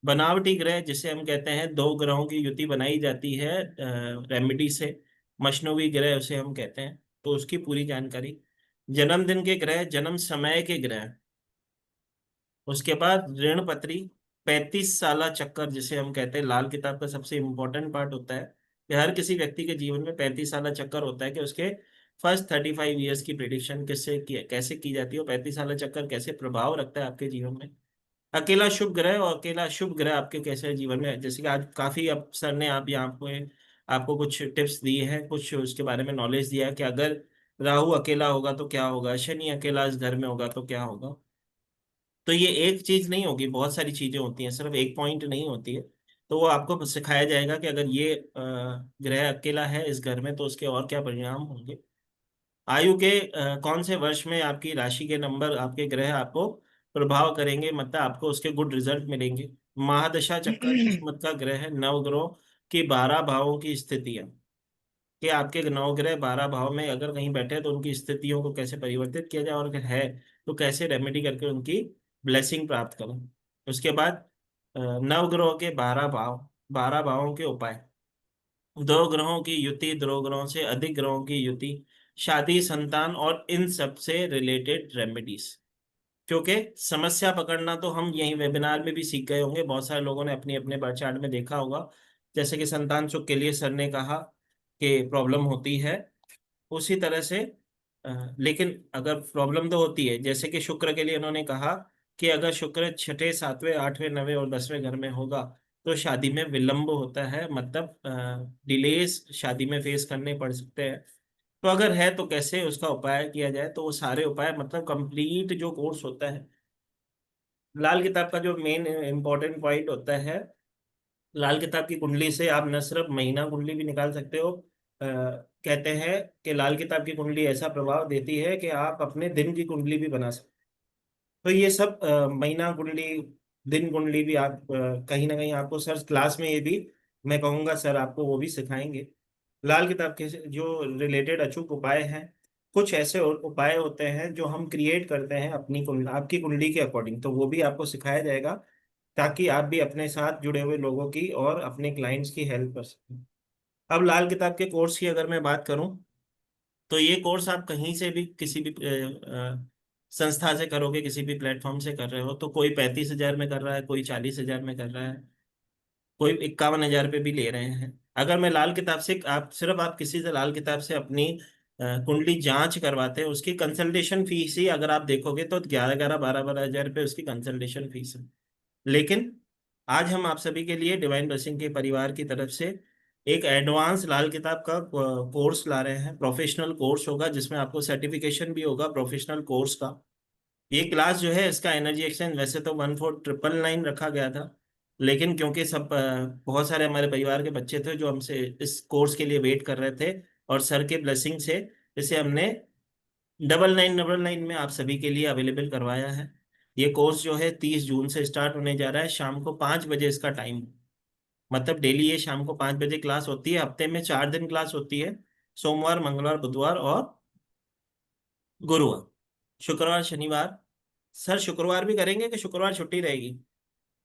बनावटी ग्रह जिसे हम कहते हैं, 2 ग्रहों की युति बनाई जाती है रेमेडी से, मशनवी ग्रह उसे हम कहते हैं, तो उसकी पूरी जानकारी, जन्मदिन के ग्रह, जन्म समय के ग्रह, उसके बाद ऋण पत्री, 35 साला चक्कर जिसे हम कहते हैं। लाल किताब का सबसे इम्पोर्टेंट पार्ट होता है कि हर किसी व्यक्ति के जीवन में 35 साला चक्कर होता है कि उसके फर्स्ट 35 ईयर्स की प्रिडिक्शन कैसे की जाती है, और 35 साला चक्कर कैसे प्रभाव रखता है आपके जीवन में। अकेला शुभ ग्रह, और अकेला शुभ ग्रह आपके कैसे जीवन में, जैसे कि आज काफी अब सर ने आप यहाँ पे आपको कुछ टिप्स दिए हैं, कुछ उसके बारे में नॉलेज दिया है कि अगर राहु अकेला होगा तो क्या होगा, शनि अकेला इस घर में होगा तो क्या होगा। तो ये एक चीज नहीं होगी, बहुत सारी चीजें होती हैं, सिर्फ एक पॉइंट नहीं होती है। तो वो आपको सिखाया जाएगा कि अगर ये ग्रह अकेला है इस घर में तो उसके और क्या परिणाम होंगे। आयु के कौन से वर्ष में आपकी राशि के नंबर, आपके ग्रह आपको प्रभाव करेंगे, मतलब आपको उसके गुड रिजल्ट मिलेंगे। महादशा चक्कर किस्मत का ग्रह है। नवग्रहों की 12 भावों की स्थितियां, कि आपके नवग्रह 12 भाव में अगर कहीं बैठे हैं तो उनकी स्थितियों को कैसे परिवर्तित किया जाए, और अगर है तो कैसे रेमेडी करके उनकी ब्लेसिंग प्राप्त करें। उसके बाद नवग्रहों के 12 भाव, 12 भावों के उपाय, दो ग्रहों की युति, दो ग्रहों से अधिक ग्रहों की युति, शादी, संतान और इन सब से रिलेटेड रेमेडीज। क्योंकि समस्या पकड़ना तो हम यही वेबिनार में भी सीख गए होंगे, बहुत सारे लोगों ने अपनी अपने बर्थ चार्ट में देखा होगा। जैसे कि संतान सुख के लिए सर ने कहा कि प्रॉब्लम होती है, उसी तरह से लेकिन अगर प्रॉब्लम तो होती है, जैसे कि शुक्र के लिए उन्होंने कहा कि अगर शुक्र 6, 7, 8, 9 और 10वें घर में होगा तो शादी में विलंब होता है, मतलब डिलेस शादी में फेस करने पड़ सकते हैं। तो अगर है तो कैसे उसका उपाय किया जाए, तो वो सारे उपाय, मतलब कंप्लीट जो कोर्स होता है लाल किताब का, जो मेन इंपॉर्टेंट पॉइंट होता है, लाल किताब की कुंडली से आप न सिर्फ महीना कुंडली भी निकाल सकते हो। कहते हैं कि लाल किताब की कुंडली ऐसा प्रभाव देती है कि आप अपने दिन की कुंडली भी बना सकते हो। तो ये सब महीना कुंडली, दिन कुंडली भी आप कहीं ना कहीं आपको सर क्लास में ये भी मैं कहूँगा सर आपको वो भी सिखाएंगे। लाल किताब के जो रिलेटेड अचूक उपाय हैं, कुछ ऐसे उपाय होते हैं जो हम क्रिएट करते हैं अपनी कुंडली, आपकी कुंडली के अकॉर्डिंग, तो वो भी आपको सिखाया जाएगा ताकि आप भी अपने साथ जुड़े हुए लोगों की और अपने क्लाइंट्स की हेल्प कर सकें। अब लाल किताब के कोर्स की अगर मैं बात करूं, तो ये कोर्स आप कहीं से भी किसी भी संस्था से करोगे, किसी भी प्लेटफॉर्म से कर रहे हो, तो कोई 35 हजार में कर रहा है, कोई 40 हजार में कर रहा है, कोई 51 हजार पे भी ले रहे हैं। अगर मैं लाल किताब से, आप सिर्फ आप किसी से लाल किताब से अपनी कुंडली जांच करवाते हैं, उसकी कंसल्टेशन फीस ही अगर आप देखोगे तो 11-11, 12-12 हजार रुपये उसकी कंसल्टेशन फीस है। लेकिन आज हम आप सभी के लिए डिवाइन ब्लेसिंग के परिवार की तरफ से एक एडवांस लाल किताब का कोर्स ला रहे हैं। प्रोफेशनल कोर्स होगा जिसमें आपको सर्टिफिकेशन भी होगा प्रोफेशनल कोर्स का। ये क्लास जो है, इसका एनर्जी एक्सचेंज वैसे तो 14,999 रखा गया था, लेकिन क्योंकि सब बहुत सारे हमारे परिवार के बच्चे थे जो हमसे इस कोर्स के लिए वेट कर रहे थे, और सर के ब्लेसिंग से इसे हमने 9999 में आप सभी के लिए अवेलेबल करवाया है। ये कोर्स जो है 30 जून से स्टार्ट होने जा रहा है, शाम को 5 बजे इसका टाइम, मतलब डेली ये शाम को 5 बजे क्लास होती है। हफ्ते में 4 दिन क्लास होती है, सोमवार, मंगलवार, बुधवार और गुरुवार, शुक्रवार, शनिवार। सर शुक्रवार भी करेंगे कि शुक्रवार छुट्टी रहेगी?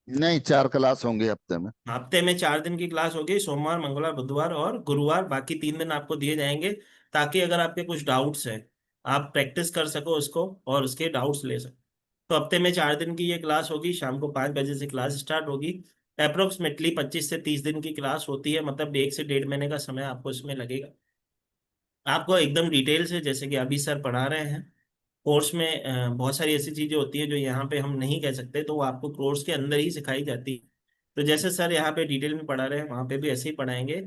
नहीं, 4 क्लास होंगे हफ्ते में। हफ्ते में 4 दिन की क्लास होगी, सोमवार, मंगलवार, बुधवार और गुरुवार, बाकी 3 दिन आपको दिए जाएंगे ताकि अगर आपके कुछ डाउट्स हैं आप प्रैक्टिस कर सको उसको और उसके डाउट्स ले सको। तो हफ्ते में 4 दिन की ये क्लास होगी, शाम को 5 बजे से क्लास स्टार्ट होगी। अप्रोक्सीमेटली 25 से 30 दिन की क्लास होती है, मतलब 1 से 1.5 महीने का समय आपको इसमें लगेगा। आपको एकदम डिटेल से, जैसे कि अभी सर पढ़ा रहे हैं कोर्स में, बहुत सारी ऐसी चीजें होती है जो यहाँ पे हम नहीं कह सकते, तो वो आपको कोर्स के अंदर ही सिखाई जाती है। तो जैसे सर यहाँ पे डिटेल में पढ़ा रहे हैं वहाँ पे भी ऐसे ही पढ़ाएंगे।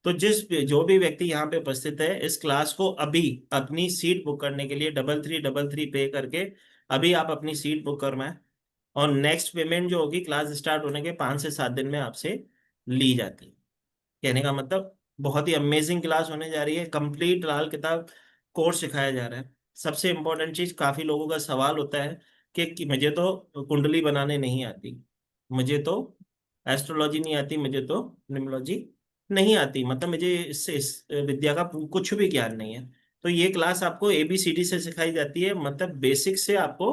तो जो भी व्यक्ति यहाँ पे उपस्थित है, इस क्लास को अभी अपनी सीट बुक करने के लिए 3333 पे करके अभी आप अपनी सीट बुक करवाएं, और नेक्स्ट पेमेंट जो होगी क्लास स्टार्ट होने के 5 से 7 दिन में आपसे ली जाती है। कहने का मतलब बहुत ही अमेजिंग क्लास होने जा रही है, कंप्लीट लाल किताब कोर्स सिखाया जा रहा है। सबसे इम्पोर्टेंट चीज, काफी लोगों का सवाल होता है कि मुझे तो कुंडली बनाने नहीं आती, मुझे तो एस्ट्रोलॉजी नहीं आती, मुझे तो न्यूमरोलॉजी नहीं आती, मतलब मुझे इस विद्या का कुछ भी ज्ञान नहीं है। तो ये क्लास आपको ABCD से सिखाई जाती है, मतलब बेसिक से आपको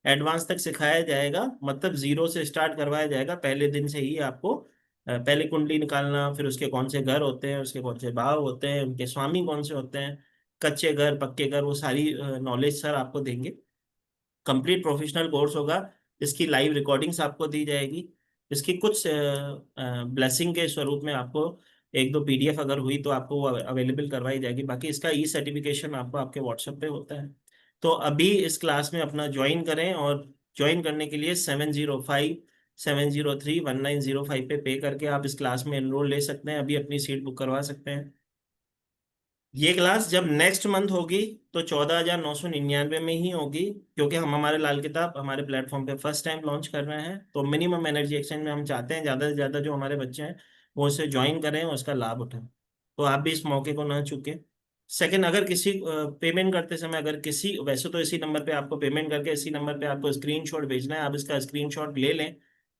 एडवांस तक सिखाया जाएगा, मतलब जीरो से स्टार्ट करवाया जाएगा। पहले दिन से ही आपको पहले कुंडली निकालना, फिर उसके कौन से घर होते हैं, उसके कौन से भाव होते हैं, उनके स्वामी कौन से होते हैं, कच्चे घर, पक्के घर, वो सारी नॉलेज सर आपको देंगे। कंप्लीट प्रोफेशनल कोर्स होगा। इसकी लाइव रिकॉर्डिंग्स आपको दी जाएगी। इसकी कुछ ब्लेसिंग के स्वरूप में आपको एक दो पीडीएफ अगर हुई तो आपको वो अवेलेबल करवाई जाएगी। बाकी इसका ई सर्टिफिकेशन आपको आपके व्हाट्सएप पे होता है। तो अभी इस क्लास में अपना ज्वाइन करें, और ज्वाइन करने के लिए 7057031905 पे करके आप इस क्लास में एनरोल ले सकते हैं, अभी अपनी सीट बुक करवा सकते हैं। ये क्लास जब नेक्स्ट मंथ होगी तो 14,999 में ही होगी, क्योंकि हम हमारे लाल किताब हमारे प्लेटफॉर्म पे फर्स्ट टाइम लॉन्च कर रहे हैं। तो मिनिमम एनर्जी एक्सचेंज में हम चाहते हैं ज़्यादा से ज़्यादा जो हमारे बच्चे हैं वो उसे ज्वाइन करें और उसका लाभ उठाएं। तो आप भी इस मौके को ना चूकें। सेकंड, अगर किसी पेमेंट करते समय अगर किसी, वैसे तो इसी नंबर पे आपको पेमेंट करके इसी नंबर पे आपको स्क्रीनशॉट भेजना है, आप इसका स्क्रीनशॉट ले लें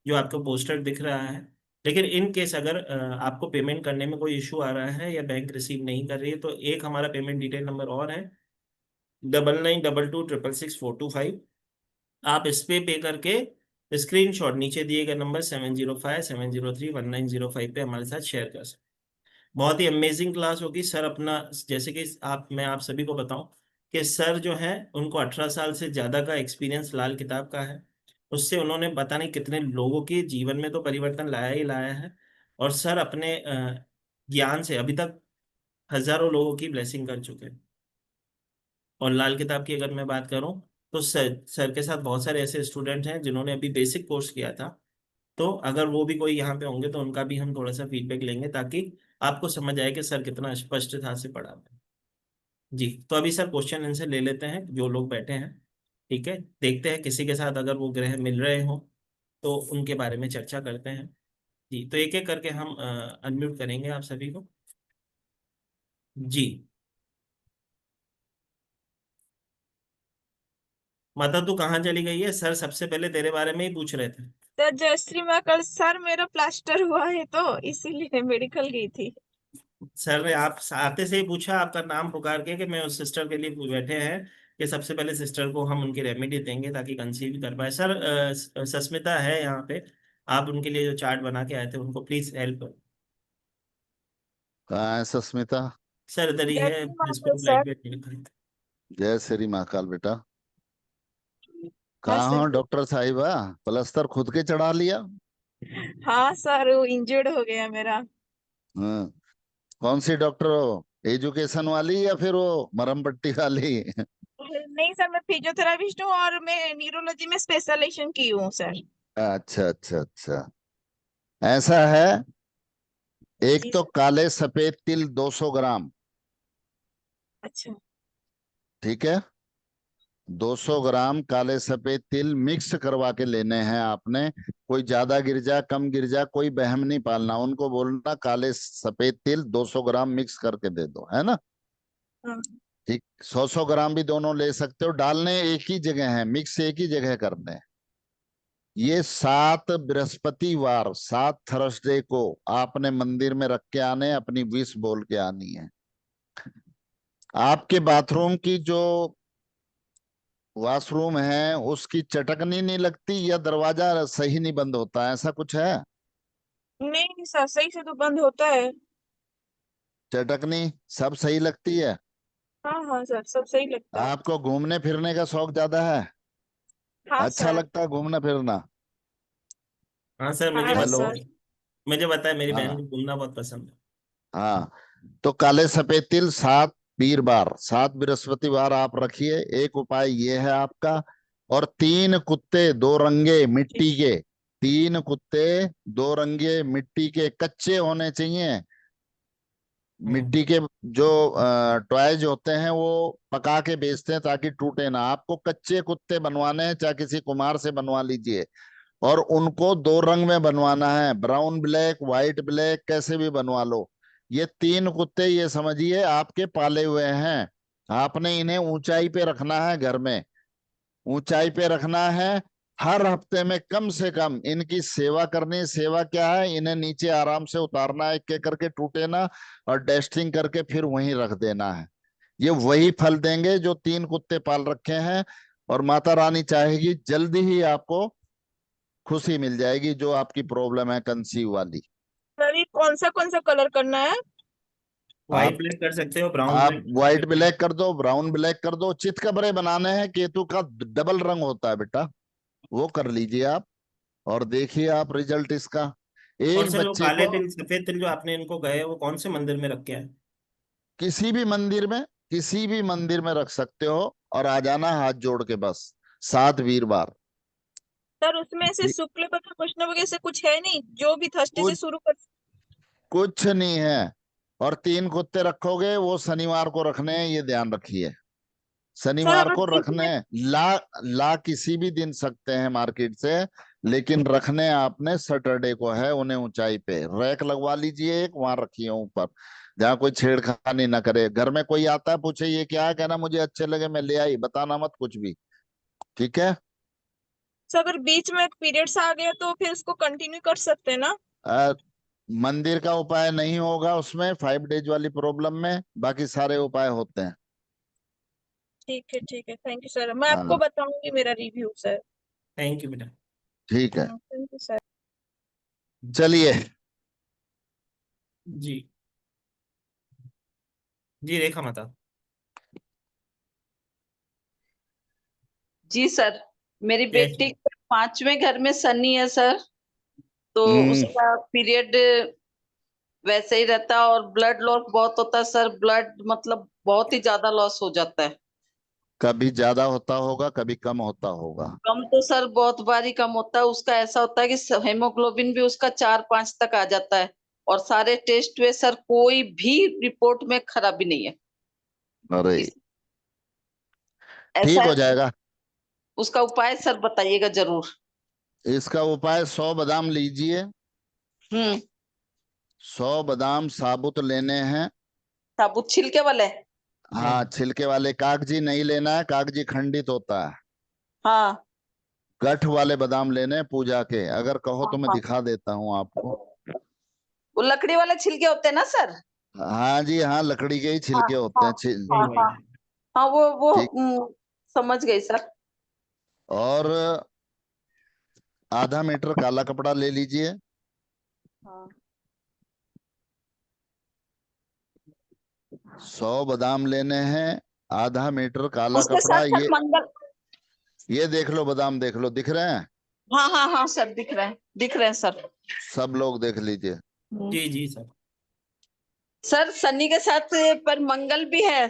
जो आपको पोस्टर दिख रहा है। लेकिन इन केस अगर आपको पेमेंट करने में कोई इशू आ रहा है या बैंक रिसीव नहीं कर रही है, तो एक हमारा पेमेंट डिटेल नंबर और है 9922666425। आप इस पे करके स्क्रीनशॉट नीचे दिए गए नंबर 7057031905 पे हमारे साथ शेयर कर सकते हैं। बहुत ही अमेजिंग क्लास होगी सर। अपना जैसे कि मैं आप सभी को बताऊं कि सर जो है उनको 18 साल से ज़्यादा का एक्सपीरियंस लाल किताब का है। उससे उन्होंने पता नहीं कितने लोगों के जीवन में तो परिवर्तन लाया ही लाया है। और सर अपने ज्ञान से अभी तक हजारों लोगों की ब्लेसिंग कर चुके हैं। और लाल किताब की अगर मैं बात करूं तो सर के साथ बहुत सारे ऐसे स्टूडेंट हैं जिन्होंने अभी बेसिक कोर्स किया था। तो अगर वो भी कोई यहाँ पे होंगे तो उनका भी हम थोड़ा सा फीडबैक लेंगे, ताकि आपको समझ आए कि सर कितना स्पष्टता से पढ़ा रहे हैं। जी, तो अभी सर क्वेश्चन आंसर ले लेते हैं जो लोग बैठे हैं। ठीक है, देखते हैं किसी के साथ अगर वो ग्रह मिल रहे हो तो उनके बारे में चर्चा करते हैं। जी, तो एक एक करके हम अनम्यूट करेंगे आप सभी को। जी, माता तू कहाँ चली गई है? सर सबसे पहले तेरे बारे में ही पूछ रहे थे। तो जयश्री मैं कल सर मेरा प्लास्टर हुआ है तो इसीलिए मेडिकल गई थी। सर ने आप आते से ही पूछा, आपका नाम पुकार के कि मैं उस सिस्टर के लिए बैठे हैं कि सबसे पहले सिस्टर को हम उनकी रेमेडी देंगे ताकि कंसीव कर पाए। सर सस्मिता है यहाँ पे, आप उनके लिए जो चार्ट बना के आए थे उनको प्लीज हेल्प। कहाँ है सस्मिता? सर इधर ही है, जयश्री जिसको माता सर। Black belt. जय श्री महाकाल बेटा। हाँ कहाँ हो सर। डॉक्टर साहिबा? प्लास्टर खुद के चढ़ा लिया? हाँ सर, वो इंजर्ड हो गया मेरा। हाँ। कौन सी डॉक्टर हो? एजुकेशन वाली या फिर वो मरहम पट्टी वाली? नहीं सर, मैं फिजियोथेरापिस्ट हूँ और मैं न्यूरोलॉजी में स्पेशलाइजेशन की हूँ सर। अच्छा अच्छा अच्छा, ऐसा है। एक जी तो सर। काले सफेद तिल 200 ग्राम, अच्छा। ठीक है? 200 ग्राम काले सफेद तिल मिक्स करवा के लेने हैं आपने। कोई ज्यादा गिर जा कम गिर जा कोई बहम नहीं पालना, उनको बोलना काले सफेद तिल 200 ग्राम मिक्स करके दे दो, है ना? हाँ। ठीक, 100 ग्राम भी दोनों ले सकते हो। डालने एक ही जगह है, मिक्स एक ही जगह करने हैं। ये 7 बृहस्पतिवार 7 थर्सडे को आपने मंदिर में रख के आने, अपनी विश बोल के आनी है। आपके बाथरूम की जो वॉशरूम है उसकी चटकनी नहीं लगती या दरवाजा सही नहीं बंद होता, ऐसा कुछ है? नहीं सर, सही से तो बंद होता है। चटकनी सब सही लगती है? हाँ हाँ सर, सब सही लगता है। आपको घूमने फिरने का शौक ज्यादा है? हाँ अच्छा सर। लगता है घूमना फिरना? हाँ सर, मुझे हाँ हेलो। सर। मुझे पता है, मेरी बहन हाँ को घूमना बहुत पसंद है। हाँ, तो काले सफेद तिल 7 वीरवार 7 बृहस्पतिवार आप रखिए। एक उपाय ये है आपका। और 3 कुत्ते 2 रंगे मिट्टी के, 3 कुत्ते 2 रंगे मिट्टी के कच्चे होने चाहिए। मिट्टी के जो टॉयज होते हैं वो पका के बेचते हैं ताकि टूटे ना। आपको कच्चे कुत्ते बनवाने हैं, चाहे किसी कुम्हार से बनवा लीजिए। और उनको 2 रंग में बनवाना है, ब्राउन ब्लैक व्हाइट ब्लैक, कैसे भी बनवा लो। ये 3 कुत्ते ये समझिए आपके पाले हुए हैं। आपने इन्हें ऊंचाई पे रखना है, घर में ऊंचाई पे रखना है। हर हफ्ते में कम से कम इनकी सेवा करनी। सेवा क्या है? इन्हें नीचे आराम से उतारना है, एक एक करके टूटे ना, और डस्टिंग करके फिर वहीं रख देना है। ये वही फल देंगे जो 3 कुत्ते पाल रखे हैं। और माता रानी चाहेगी जल्दी ही आपको खुशी मिल जाएगी, जो आपकी प्रॉब्लम है कंसीव वाली। सर ये कौन सा कलर करना है? व्हाइट ब्लैक कर सकते हो, ब्राउन आप ब्लैक व्हाइट ब्लैक कर दो, ब्राउन ब्लैक कर दो। चितकबरे बनाने हैं, केतु का डबल रंग होता है बेटा, वो कर लीजिए आप, और देखिए आप रिजल्ट इसका। और एक सर वो बच्चे काले को तिल सफेद तिल जो आपने इनको गए, वो कौन से मंदिर में रख के आए? किसी भी मंदिर में, किसी भी मंदिर में रख सकते हो, और आ जाना हाथ जोड़ के बस 7 वीरवार। सर उसमें से ठीक, शुक्ल पक्ष वैष्णव वगैरह से कुछ है नहीं, जो भी थर्सडे से कुछ शुरू कर। कुछ नहीं है। और 3 कुत्ते रखोगे, वो शनिवार को रखने हैं, ये ध्यान रखिए। सर शनिवार अगर को बीच रखने में ला ला किसी भी दिन सकते हैं मार्केट से, लेकिन रखने आपने सैटरडे को है, उन्हें ऊंचाई पे रैक लगवा लीजिए, एक वहां रखिए ऊपर, जहाँ कोई छेड़खानी ना करे। घर में कोई आता है, पूछे ये क्या है, कहना मुझे अच्छे लगे मैं ले आई, बताना मत कुछ भी। ठीक है। सर अगर बीच में पीरियड्स आ गया तो फिर उसको कंटिन्यू कर सकते हैं ना? आ, मंदिर का उपाय नहीं होगा उसमें, 5 डेज वाली प्रॉब्लम में, बाकी सारे उपाय होते हैं। ठीक है, थैंक यू सर, मैं आपको हाँ, बताऊंगी मेरा रिव्यू सर। थैंक यू बेटा। ठीक है। Thank you sir. चलिए। जी जी, रेखा माता। जी सर, मेरी जय बेटी श्री। के 5वें घर में शनि है सर, तो हम्म उसका पीरियड वैसे ही रहता है और ब्लड लॉस बहुत होता है सर, ब्लड मतलब बहुत ही ज्यादा लॉस हो जाता है। कभी ज्यादा होता होगा, कभी कम होता होगा। कम तो सर बहुत बार ही कम होता है, उसका ऐसा होता है कि हेमोग्लोबिन भी उसका 4-5 तक आ जाता है, और सारे टेस्ट हुए सर, कोई भी रिपोर्ट में खराबी नहीं है। अरे, इस, ऐसा ठीक है, हो जाएगा। उसका उपाय सर बताइएगा जरूर। इसका उपाय 100 बादाम लीजिए। हम्म। 100 बादाम साबुत लेने हैं। साबुत छिलके वाले? हाँ, छिलके वाले, कागजी नहीं लेना है, कागजी खंडित होता है। हाँ गठ वाले बादाम लेने हैं पूजा के, अगर कहो हाँ तो मैं हाँ, दिखा देता हूँ आपको। वो लकड़ी वाले छिलके होते हैं ना सर? हाँ जी, हाँ, लकड़ी के ही हाँ छिलके होते हाँ हैं, हाँ हाँ हाँ, वो ठीक। समझ गई सर। और आधा मीटर काला कपड़ा ले लीजिए। हाँ 100 बादाम लेने हैं, आधा मीटर काला उसके कपड़ा। साथ सर मंगल। ये देख लो, बादाम देख लो, दिख रहे हैं? हाँ हाँ हाँ सर, दिख रहे हैं सर। सब लोग देख लीजिए। हम्म। जी जी सर। सर शनि के साथ पर मंगल भी है।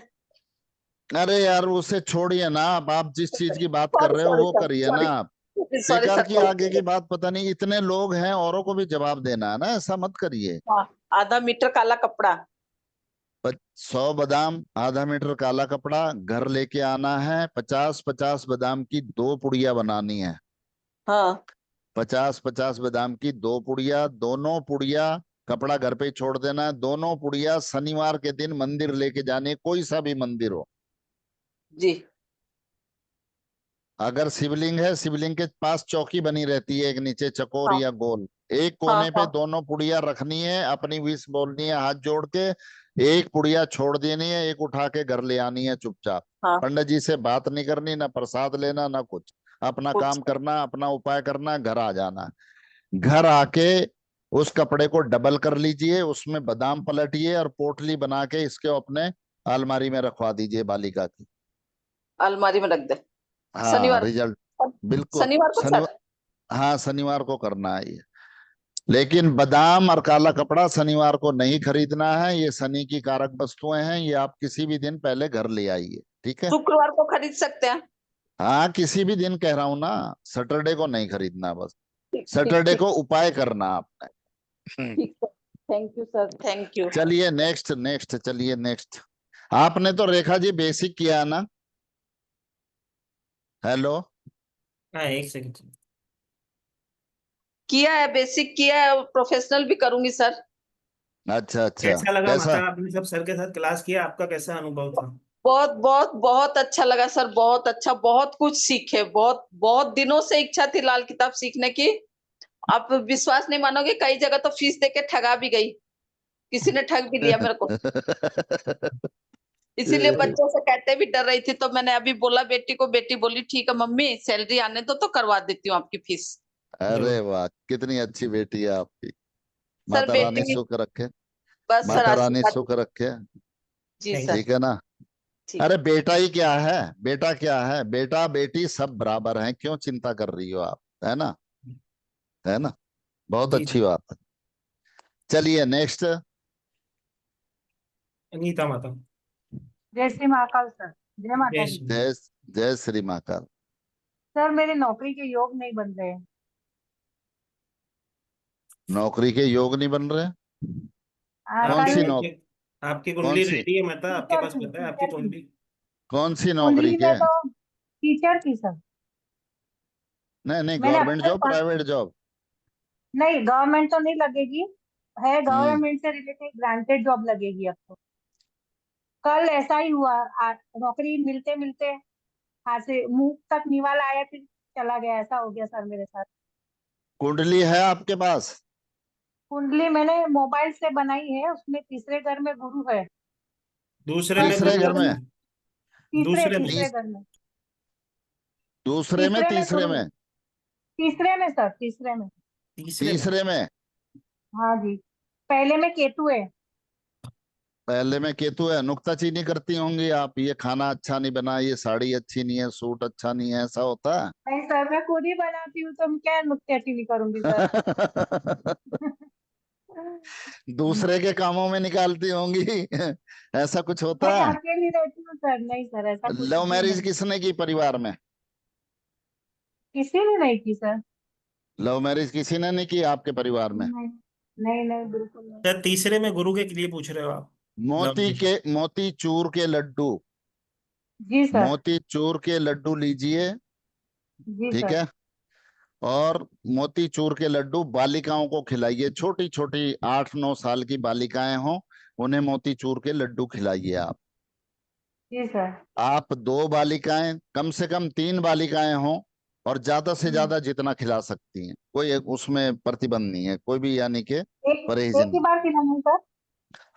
अरे यार, उसे छोड़िए ना, आप जिस चीज की बात कर सॉरी रहे हो सॉरी वो सर, करिए ना आप। सॉरी बेकार सर, की आगे की बात, पता नहीं इतने लोग हैं, औरों को भी जवाब देना है ना, ऐसा मत करिए। हाँ, आधा मीटर काला कपड़ा। 100 बादाम, आधा मीटर काला कपड़ा, घर लेके आना है। 50-50 बादाम की 2 पुड़िया बनानी है। हाँ 50-50 बादाम की 2 पुड़िया, दोनों पुड़िया कपड़ा घर पे ही छोड़ देना है। दोनों पुड़िया शनिवार के दिन मंदिर लेके जानी है, कोई सा भी मंदिर हो। जी। अगर शिवलिंग है, शिवलिंग के पास चौकी बनी रहती है, एक नीचे चकोर हाँ या गोल, एक हाँ कोने पे हाँ दोनों पुड़िया रखनी है, अपनी विश बोलनी है हाथ जोड़ के। एक पुड़िया छोड़ देनी है, एक उठा के घर ले आनी है चुपचाप। हाँ, पंडित जी से बात नहीं करनी, ना प्रसाद लेना, ना कुछ। अपना कुछ काम करना, अपना उपाय करना, घर आ जाना। घर आके उस कपड़े को डबल कर लीजिए, उसमें बादाम पलटिए, और पोटली बना के इसके अपने अलमारी में रखवा दीजिए बालिका की। अलमारी में रख दे। हाँ, शनिवार, रिजल्ट बिल्कुल। शनिवार को सर? शनिवार, हाँ, शनिवार को करना है ये। लेकिन बादाम और काला कपड़ा शनिवार को नहीं खरीदना है, ये शनि की कारक वस्तुएं हैं, ये आप किसी भी दिन पहले घर ले आइए। ठीक है। शुक्रवार को खरीद सकते हैं? हाँ, किसी भी दिन कह रहा हूं ना, सैटरडे को नहीं खरीदना बस। ठीक ठीक सैटरडे ठीक को उपाय करना आपने। ठीक है। Thank you sir, thank you. चलिए नेक्स्ट, नेक्स्ट, चलिए नेक्स्ट। आपने तो रेखा जी बेसिक किया है ना? हेलो। हाँ, एक सेकंड। किया है, बेसिक किया है, प्रोफेशनल भी करूंगी सर। अच्छा अच्छा, कैसा लगा कैसा? माता, आपने सब सर के साथ क्लास किया, आपका कैसा अनुभव था? बहुत बहुत बहुत अच्छा लगा सर, बहुत अच्छा, बहुत कुछ सीखे, बहुत बहुत दिनों से इच्छा थी लाल किताब सीखने की। आप विश्वास नहीं मानोगे, कई जगह तो फीस देके ठगा भी गई, किसी ने ठग भी लिया मेरे को। इसीलिए बच्चों से कहते भी डर रही थी, तो मैंने अभी बोला बेटी को, बेटी बोली ठीक है मम्मी, सैलरी आने दो तो करवा देती हूँ आपकी फीस। अरे जरूर। वाह, कितनी अच्छी बेटी है आपकी। सर माता रानी बेटी, सुख रखे। बस सर माता रानी आशीर्वाद सुख रखे। जी Thank सर ठीक है ना। ठीक अरे बेटा ही क्या है, बेटा क्या है, बेटा बेटी सब बराबर हैं, क्यों चिंता कर रही हो आप, है ना, है ना। बहुत जी अच्छी बात है। चलिए नेक्स्ट। गीता माता। जय श्री महाकाल सर। जय माता जय दी। श्री जय जय श्री महाकाल। सर मेरे नौकरी के योग नहीं बन रहे हैं। नौकरी के योग नहीं बन रहे? कौन आपके सी कल नौकरी? आपकी कौन कुंडली सी रेडी है माता, आपके टीचर पास की पता है आपकी टीचर की कुंडली? कौन सी नौकरी कुंडली के? में तो टीचर की सर। नहीं नहीं, मैंने गवर्नमेंट अभी जॉब, तक प्राइवेट जॉब? नहीं, गवर्नमेंट तो नहीं लगेगी। है हम्म। गवर्नमेंट से रिलेटेड ग्रांटेड जॉब लगेगी अब तो। कल ऐसा ही हुआ। नौकरी मिलते मिलते हाथ से मुंह तक निवाला आया, फिर चला गया। ऐसा हो गया सर मेरे साथ। कुंडली है आपके पास? कुंडली मैंने मोबाइल से बनाई है, उसमें तीसरे घर में गुरु है। दूसरे पर में तीसरे गुरु घर गुरु, में? तीसरे दूसरे में तीसरे तीस घर में। दूसरे में तीसरे में तीसरे गुरु। में? तीसरे में सर, तीसरे में। तीसरे में। तीसरे में? हाँ जी। पहले में केतु है। पहले में केतु है। नुक्ताचीनी करती होंगी आप, ये खाना अच्छा नहीं बना, ये साड़ी अच्छी नहीं है, सूट अच्छा नहीं है, ऐसा होता है? नहीं सर, मैं खुद ही बनाती हूँ तो मैं क्या नुक्ताचीनी करूंगी सर। दूसरे के कामों में निकालती होंगी। ऐसा कुछ मैं होता है? अकेली रहती हूँ सर। नहीं सर, ऐसा कुछ लव भी मैरिज नहीं। किसने की परिवार में? किसी ने नहीं की सर। लव मैरिज किसी ने नहीं की आपके परिवार में? नहीं नहीं नहीं, बिल्कुल नहीं। सर तीसरे में गुरु के लिए पूछ रहे हो आप? Love marriage. मोती चूर के लड्डू, जी सर। मोती चूर के लड्डू लीजिए। जी ठीक सर। है। और मोती चूर के लड्डू बालिकाओं को खिलाइए, छोटी छोटी 8-9 साल की बालिकाएं हों, उन्हें मोती चूर के लड्डू खिलाइए आप। जी सर। आप 2 बालिकाएं, कम से कम 3 बालिकाएं हों, और ज्यादा से ज्यादा जितना खिला सकती हैं, कोई उसमें प्रतिबंध नहीं है, कोई भी यानी कि एक परहेज एक ही नहीं। बार खिलाना है सर।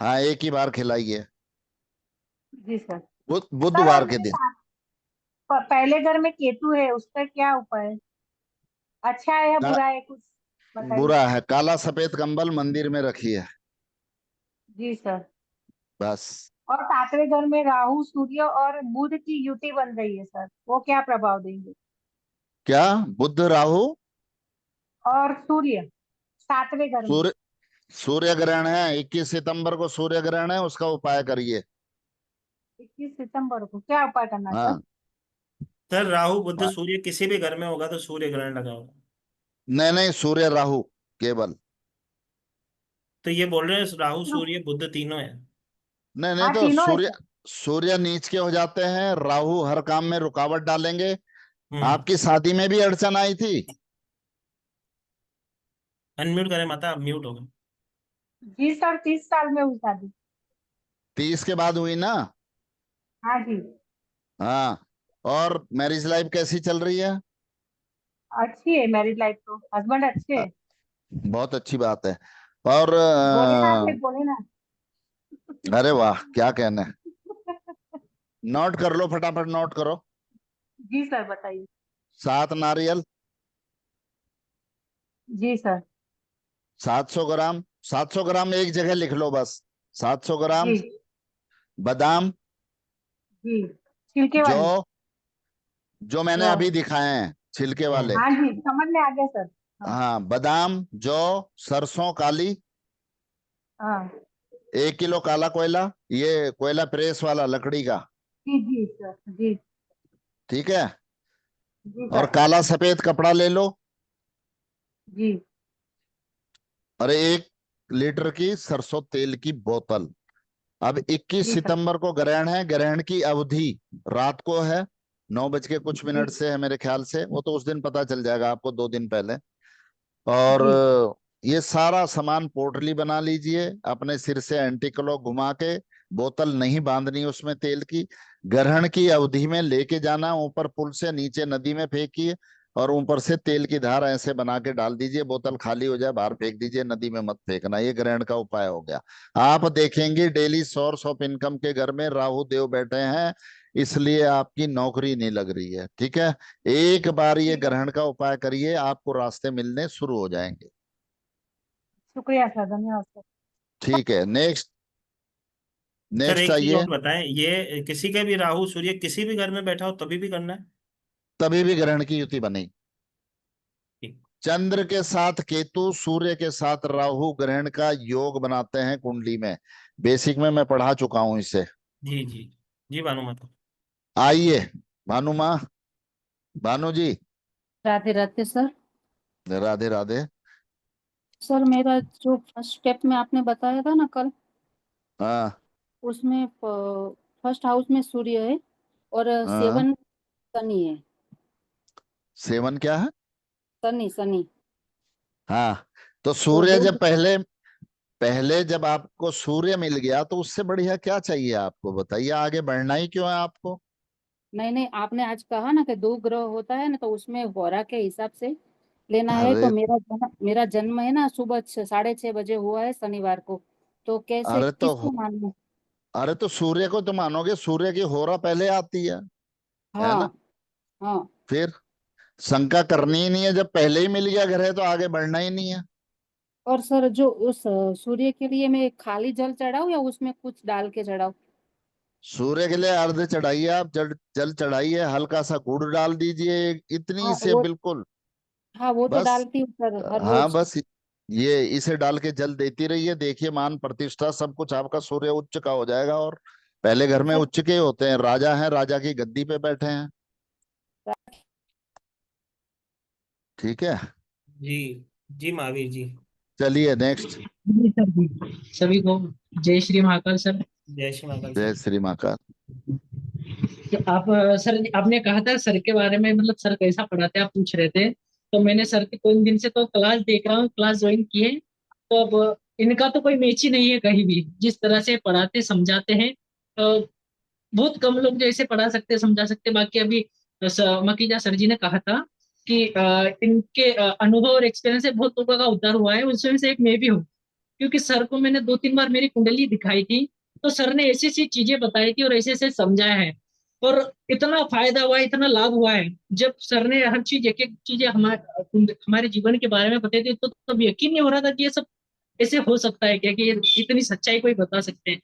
हाँ, एक ही बार खिलाइए, जी सर। सर बुधवार और के मेरे दिन। साथ पहले घर में केतु है, उसका क्या उपाय है? अच्छा है या का, बुरा है, कुछ बताइए। बुरा है, काला सफेद कंबल मंदिर में रखिए, जी सर। बस। और सातवें घर में राहु सूर्य और बुध की युति बन रही है सर, वो क्या प्रभाव देंगे? क्या? बुध राहु और सूर्य सातवें घर में। सूर्य, सूर्य ग्रहण है, 21 सितंबर को सूर्य ग्रहण है, उसका उपाय करिए। 21 सितंबर को क्या उपाय करना है सर? हाँ। सर राहु बुध हाँ। सूर्य किसी भी घर में होगा तो सूर्य ग्रहण लगा होगा। नहीं नहीं, सूर्य राहु केवल। तो ये बोल रहे हैं राहु सूर्य बुध तीनों है। नहीं नहीं, हाँ, तो तीनों है सूर्य, सर। सूर्य नीच के हो जाते हैं, राहु हर काम में रुकावट डालेंगे। हम्म। आपकी शादी में भी अड़चन आई थी? अनम्यूट करें माता, आप म्यूट हो गए। जी सर, 30 साल में हुई शादी। 30 के बाद हुई ना? हाँ जी। हाँ। और मैरिज लाइफ कैसी चल रही है? अच्छी है मैरिड लाइफ तो, हस्बैंड अच्छे अ, है। बहुत अच्छी बात है। और बोले ना फिर, बोले ना। अरे वाह, क्या कहने। नोट कर लो, फटाफट नोट करो। जी सर, बताइए। 7 नारियल, जी सर। 700 ग्राम, 700 ग्राम एक जगह लिख लो बस। 700 ग्राम जी बादाम, जी। छिलके जो वाली। जो मैंने जो अभी दिखाए हैं, छिलके वाले। हाँ जी, समझ में आ गया सर। हाँ हाँ, बादाम, जौ, सरसों काली, हाँ। 1 किलो काला कोयला, ये कोयला प्रेस वाला लकड़ी का। जी जी सर। जी ठीक है। जी और सर। काला सफेद कपड़ा ले लो। जी और 1 लीटर की सरसों तेल की बोतल। अब 21 जी सर। सितंबर को ग्रहण है, ग्रहण की अवधि रात को है, 9 बज के कुछ मिनट जी से है मेरे ख्याल से, वो तो उस दिन पता चल जाएगा आपको, 2 दिन पहले। और जी ये सारा सामान पोटली बना लीजिए, अपने सिर से एंटी क्लॉक घुमा के, बोतल नहीं बांधनी उसमें तेल की। ग्रहण की अवधि में लेके जाना, ऊपर पुल से नीचे नदी में फेंकिए, और ऊपर से तेल की धार ऐसे बना के डाल दीजिए, बोतल खाली हो जाए बाहर फेंक दीजिए, नदी में मत फेंकना। ये ग्रहण का उपाय हो गया। आप देखेंगे डेली सोर्स ऑफ इनकम के घर में राहु देव बैठे हैं, इसलिए आपकी नौकरी नहीं लग रही है। ठीक है। एक बार ये ठीक है। ग्रहण का उपाय करिए, आपको रास्ते मिलने शुरू हो जाएंगे। शुक्रिया सर, धन्यवाद सर। ठीक है, नेक्स्ट सर नेक्स्ट एक चीज आइए। और बताएं, ये किसी के भी राहु सूर्य किसी भी घर में बैठा हो तभी भी करना है? तभी भी ग्रहण की युति बनी। ठीक। चंद्र के साथ केतु, सूर्य के साथ राहु ग्रहण का योग बनाते हैं कुंडली में। बेसिक में मैं पढ़ा चुका हूं इसे। जी जी जी भानुमति। आइए भानु माँ, भानु जी, राधे राधे सर। राधे राधे। सर मेरा जो फर्स्ट स्टेप में आपने बताया था ना कल, हाँ उसमें फर्स्ट हाउस में सूर्य है और हाँ। 7 शनि है। 7 क्या है? शनि शनि। हाँ, तो तो सूर्य वो जब पहले पहले जब आपको सूर्य मिल गया तो उससे बढ़िया क्या चाहिए आपको? बताइए, आगे बढ़ना ही क्यों है आपको? नहीं नहीं, आपने आज कहा ना कि 2 ग्रह होता है ना, तो उसमें होरा के हिसाब से लेना है। अरे तो मेरा जन्म है ना सुबह 6:30 बजे हुआ है शनिवार को। तो कैसे अरे तो किसको मानूं? अरे तो सूर्य को तो मानोगे, सूर्य की होरा पहले आती है ना? हाँ हाँ। फिर शंका करनी ही नहीं है, जब पहले ही मिल गया ग्रह तो आगे बढ़ना ही नहीं है। और सर जो उस सूर्य के लिए मैं खाली जल चढ़ाऊं या उसमें कुछ डाल के चढ़ाऊं? सूर्य के लिए अर्घ चढ़ाइए, आप जल जल चढ़ाइए, हल्का सा गुड़ डाल दीजिए, इतनी हाँ से वो, बिल्कुल। हाँ वो तो बस, डालती हूँ सर हर हाँ रोज। बस, ये इसे डाल के जल देती रहिए, देखिए मान प्रतिष्ठा सब कुछ आपका सूर्य उच्च का हो जाएगा। और पहले घर में सर उच्च के ही होते हैं, राजा हैं, राजा की गद्दी पे बैठे हैं। ठीक है, जी जी महावीर जी। चलिए नेक्स्ट। जी सर जी। सभी को जय श्री महाकाल सर। जय श्री महाकाल जय सर। श्री महाकाल। तो आप सर आपने कहा था सर के बारे में, मतलब सर कैसा पढ़ाते हैं आप पूछ रहे थे। तो मैंने सर के कोई दिन से तो क्लास देख रहा हूँ, क्लास ज्वाइन की है। तो अब इनका तो कोई मैच ही नहीं है कहीं भी, जिस तरह से पढ़ाते समझाते हैं। बहुत कम लोग जो ऐसे पढ़ा सकते हैं समझा सकते हैं। बाकी अभी मकीजा सर जी ने कहा था कि इनके अनुभव और एक्सपीरियंस से बहुत लोगों का उद्धार हुआ है, उसमें से एक मैं भी हूँ। क्योंकि सर को मैंने 2-3 बार मेरी कुंडली दिखाई थी, तो सर ने ऐसी ऐसी चीजें बताई थी और ऐसे ऐसे समझाया है। और इतना फायदा हुआ है, इतना लाभ हुआ है। जब सर ने हर चीज एक एक चीजें हमारे जीवन के बारे में बताई थी, तो तब यकीन नहीं हो रहा था कि ये सब ऐसे हो सकता है क्या, कि ये इतनी सच्चाई कोई बता सकते हैं।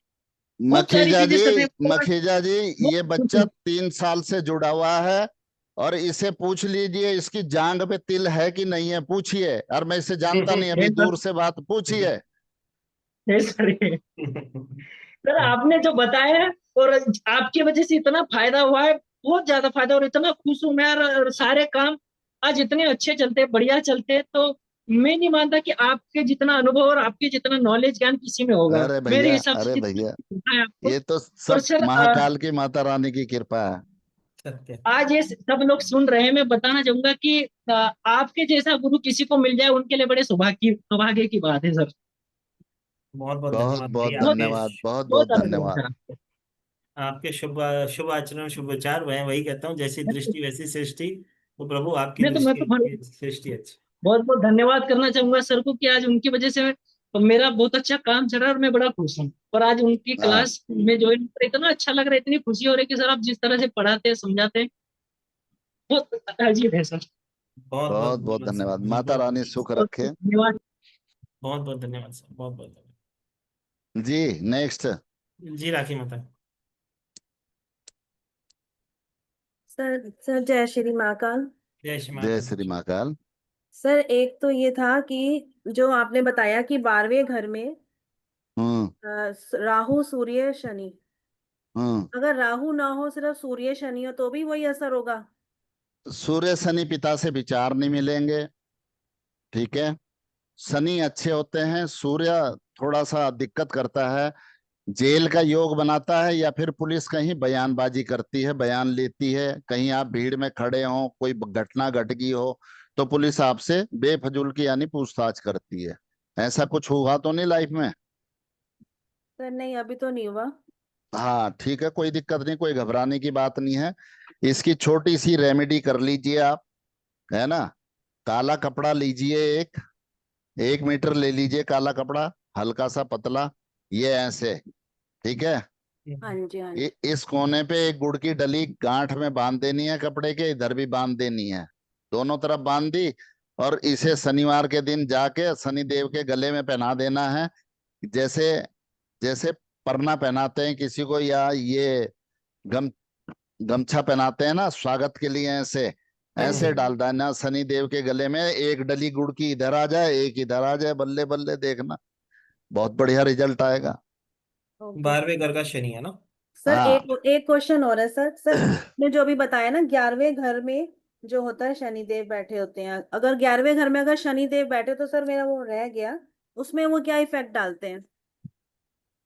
बहुत सारी मखीजा चीजें जी, सर ने मखीजा जी, ये बच्चा बहुत। 3 साल से जुड़ा हुआ है। और इसे पूछ लीजिए इसकी जांग पे तिल है कि नहीं है, पूछिए। और मैं इसे जानता नहीं, अभी है दूर से बात, पूछिए। सर। सर आपने जो बताया है, और आपकी वजह से इतना फायदा हुआ है, बहुत ज्यादा फायदा, और इतना खुश हूं मैं यार। और सारे काम आज इतने अच्छे चलते हैं, बढ़िया चलते हैं। तो मैं नहीं मानता कि आपके जितना अनुभव और आपके जितना नॉलेज ज्ञान किसी में होगा, अरे मेरे भैया, हिसाब से अरे जितना भैया, सीखा है आपको। ये तो और सब सर महाकाल की माता रानी की कृपा है। सत्य। आज ये सब लोग सुन रहे हैं, मैं बताना चाहूंगा कि आपके जैसा गुरु किसी को मिल जाए, उनके लिए बड़े सौभाग्य की बात है सर। बहुत बहुत बहुत धन्यवाद भाई बहुत बहुत आपके धन्यवाद, बहुत बहुत बहुत अनुभव है धन्यवाद। सर आपको। आपके शुभ शुभ आचरण शुभ विचार। मैं वही कहता हूँ, जैसी दृष्टि वैसी सृष्टि। वो प्रभु आपकी मैं दृष्टि तो अच्छी सृष्टि अच्छी। बहुत बहुत धन्यवाद करना चाहूंगा सर को, कि आज उनकी वजह से मेरा बहुत अच्छा काम चल रहा है और मैं बड़ा खुश हूँ। और आज उनकी हाँ क्लास में ज्वाइन कर इतना अच्छा लग रहा है, इतनी खुशी हो रही है कि सर आप जिस तरह से पढ़ाते हैं समझाते हैं, बहुत अजीब है सर। बहुत बहुत बहुत बहुत धन्यवाद सर, धन्यवाद, बहुत माता बहुत रानी सुख बहुत रखे। धन्यवाद। बहुत धन्यवाद सर, बहुत बहुत धन्यवाद। जी नेक्स्ट। जी राखी माता। सर जय श्री महाकाल। जय श्री जय महाकाल। श्री महाकाल। सर एक तो ये था कि जो आपने बताया कि 12वें घर में हम्म राहु सूर्य शनि, हम्म। अगर राहु ना हो सिर्फ सूर्य शनि हो तो भी वही असर होगा? सूर्य शनि पिता से विचार नहीं मिलेंगे। ठीक है, शनि अच्छे होते हैं, सूर्य थोड़ा सा दिक्कत करता है। जेल का योग बनाता है, या फिर पुलिस कहीं बयानबाजी करती है, बयान लेती है, कहीं आप भीड़ में खड़े हो, कोई घटना घट गई हो, तो पुलिस आपसे बेफजूल की यानी पूछताछ करती है। ऐसा कुछ हुआ तो नहीं लाइफ में? सर नहीं, अभी तो नहीं हुआ। हाँ ठीक है, कोई दिक्कत नहीं, कोई घबराने की बात नहीं है। इसकी छोटी सी रेमेडी कर लीजिए आप, है ना? काला कपड़ा लीजिए, 1 मीटर ले लीजिए काला कपड़ा, हल्का सा पतला, ये ऐसे। ठीक है, हाँ जी हाँ जी। इस कोने पे एक गुड़ की डली गांठ में बांध देनी है कपड़े के, इधर भी बांध देनी है, दोनों तरफ बांध दी। और इसे शनिवार के दिन जाके शनि देव के गले में पहना देना है। जैसे जैसे परना पहनाते हैं किसी को, या ये गम गमछा पहनाते हैं ना स्वागत के लिए, ऐसे ऐसे डाल देना शनि देव के गले में। एक डली गुड़ की इधर आ जाए, एक इधर आ जाए, बल्ले बल्ले, देखना बहुत बढ़िया रिजल्ट आएगा। ओके 12वें घर का शनि है ना। सर, हाँ। एक एक क्वेश्चन और है सर। सर ने जो अभी बताया ना 11वें घर में जो होता है शनिदेव बैठे होते हैं, अगर 11वें घर में अगर शनिदेव बैठे तो सर मेरा वो रह गया, उसमें वो क्या इफेक्ट डालते हैं?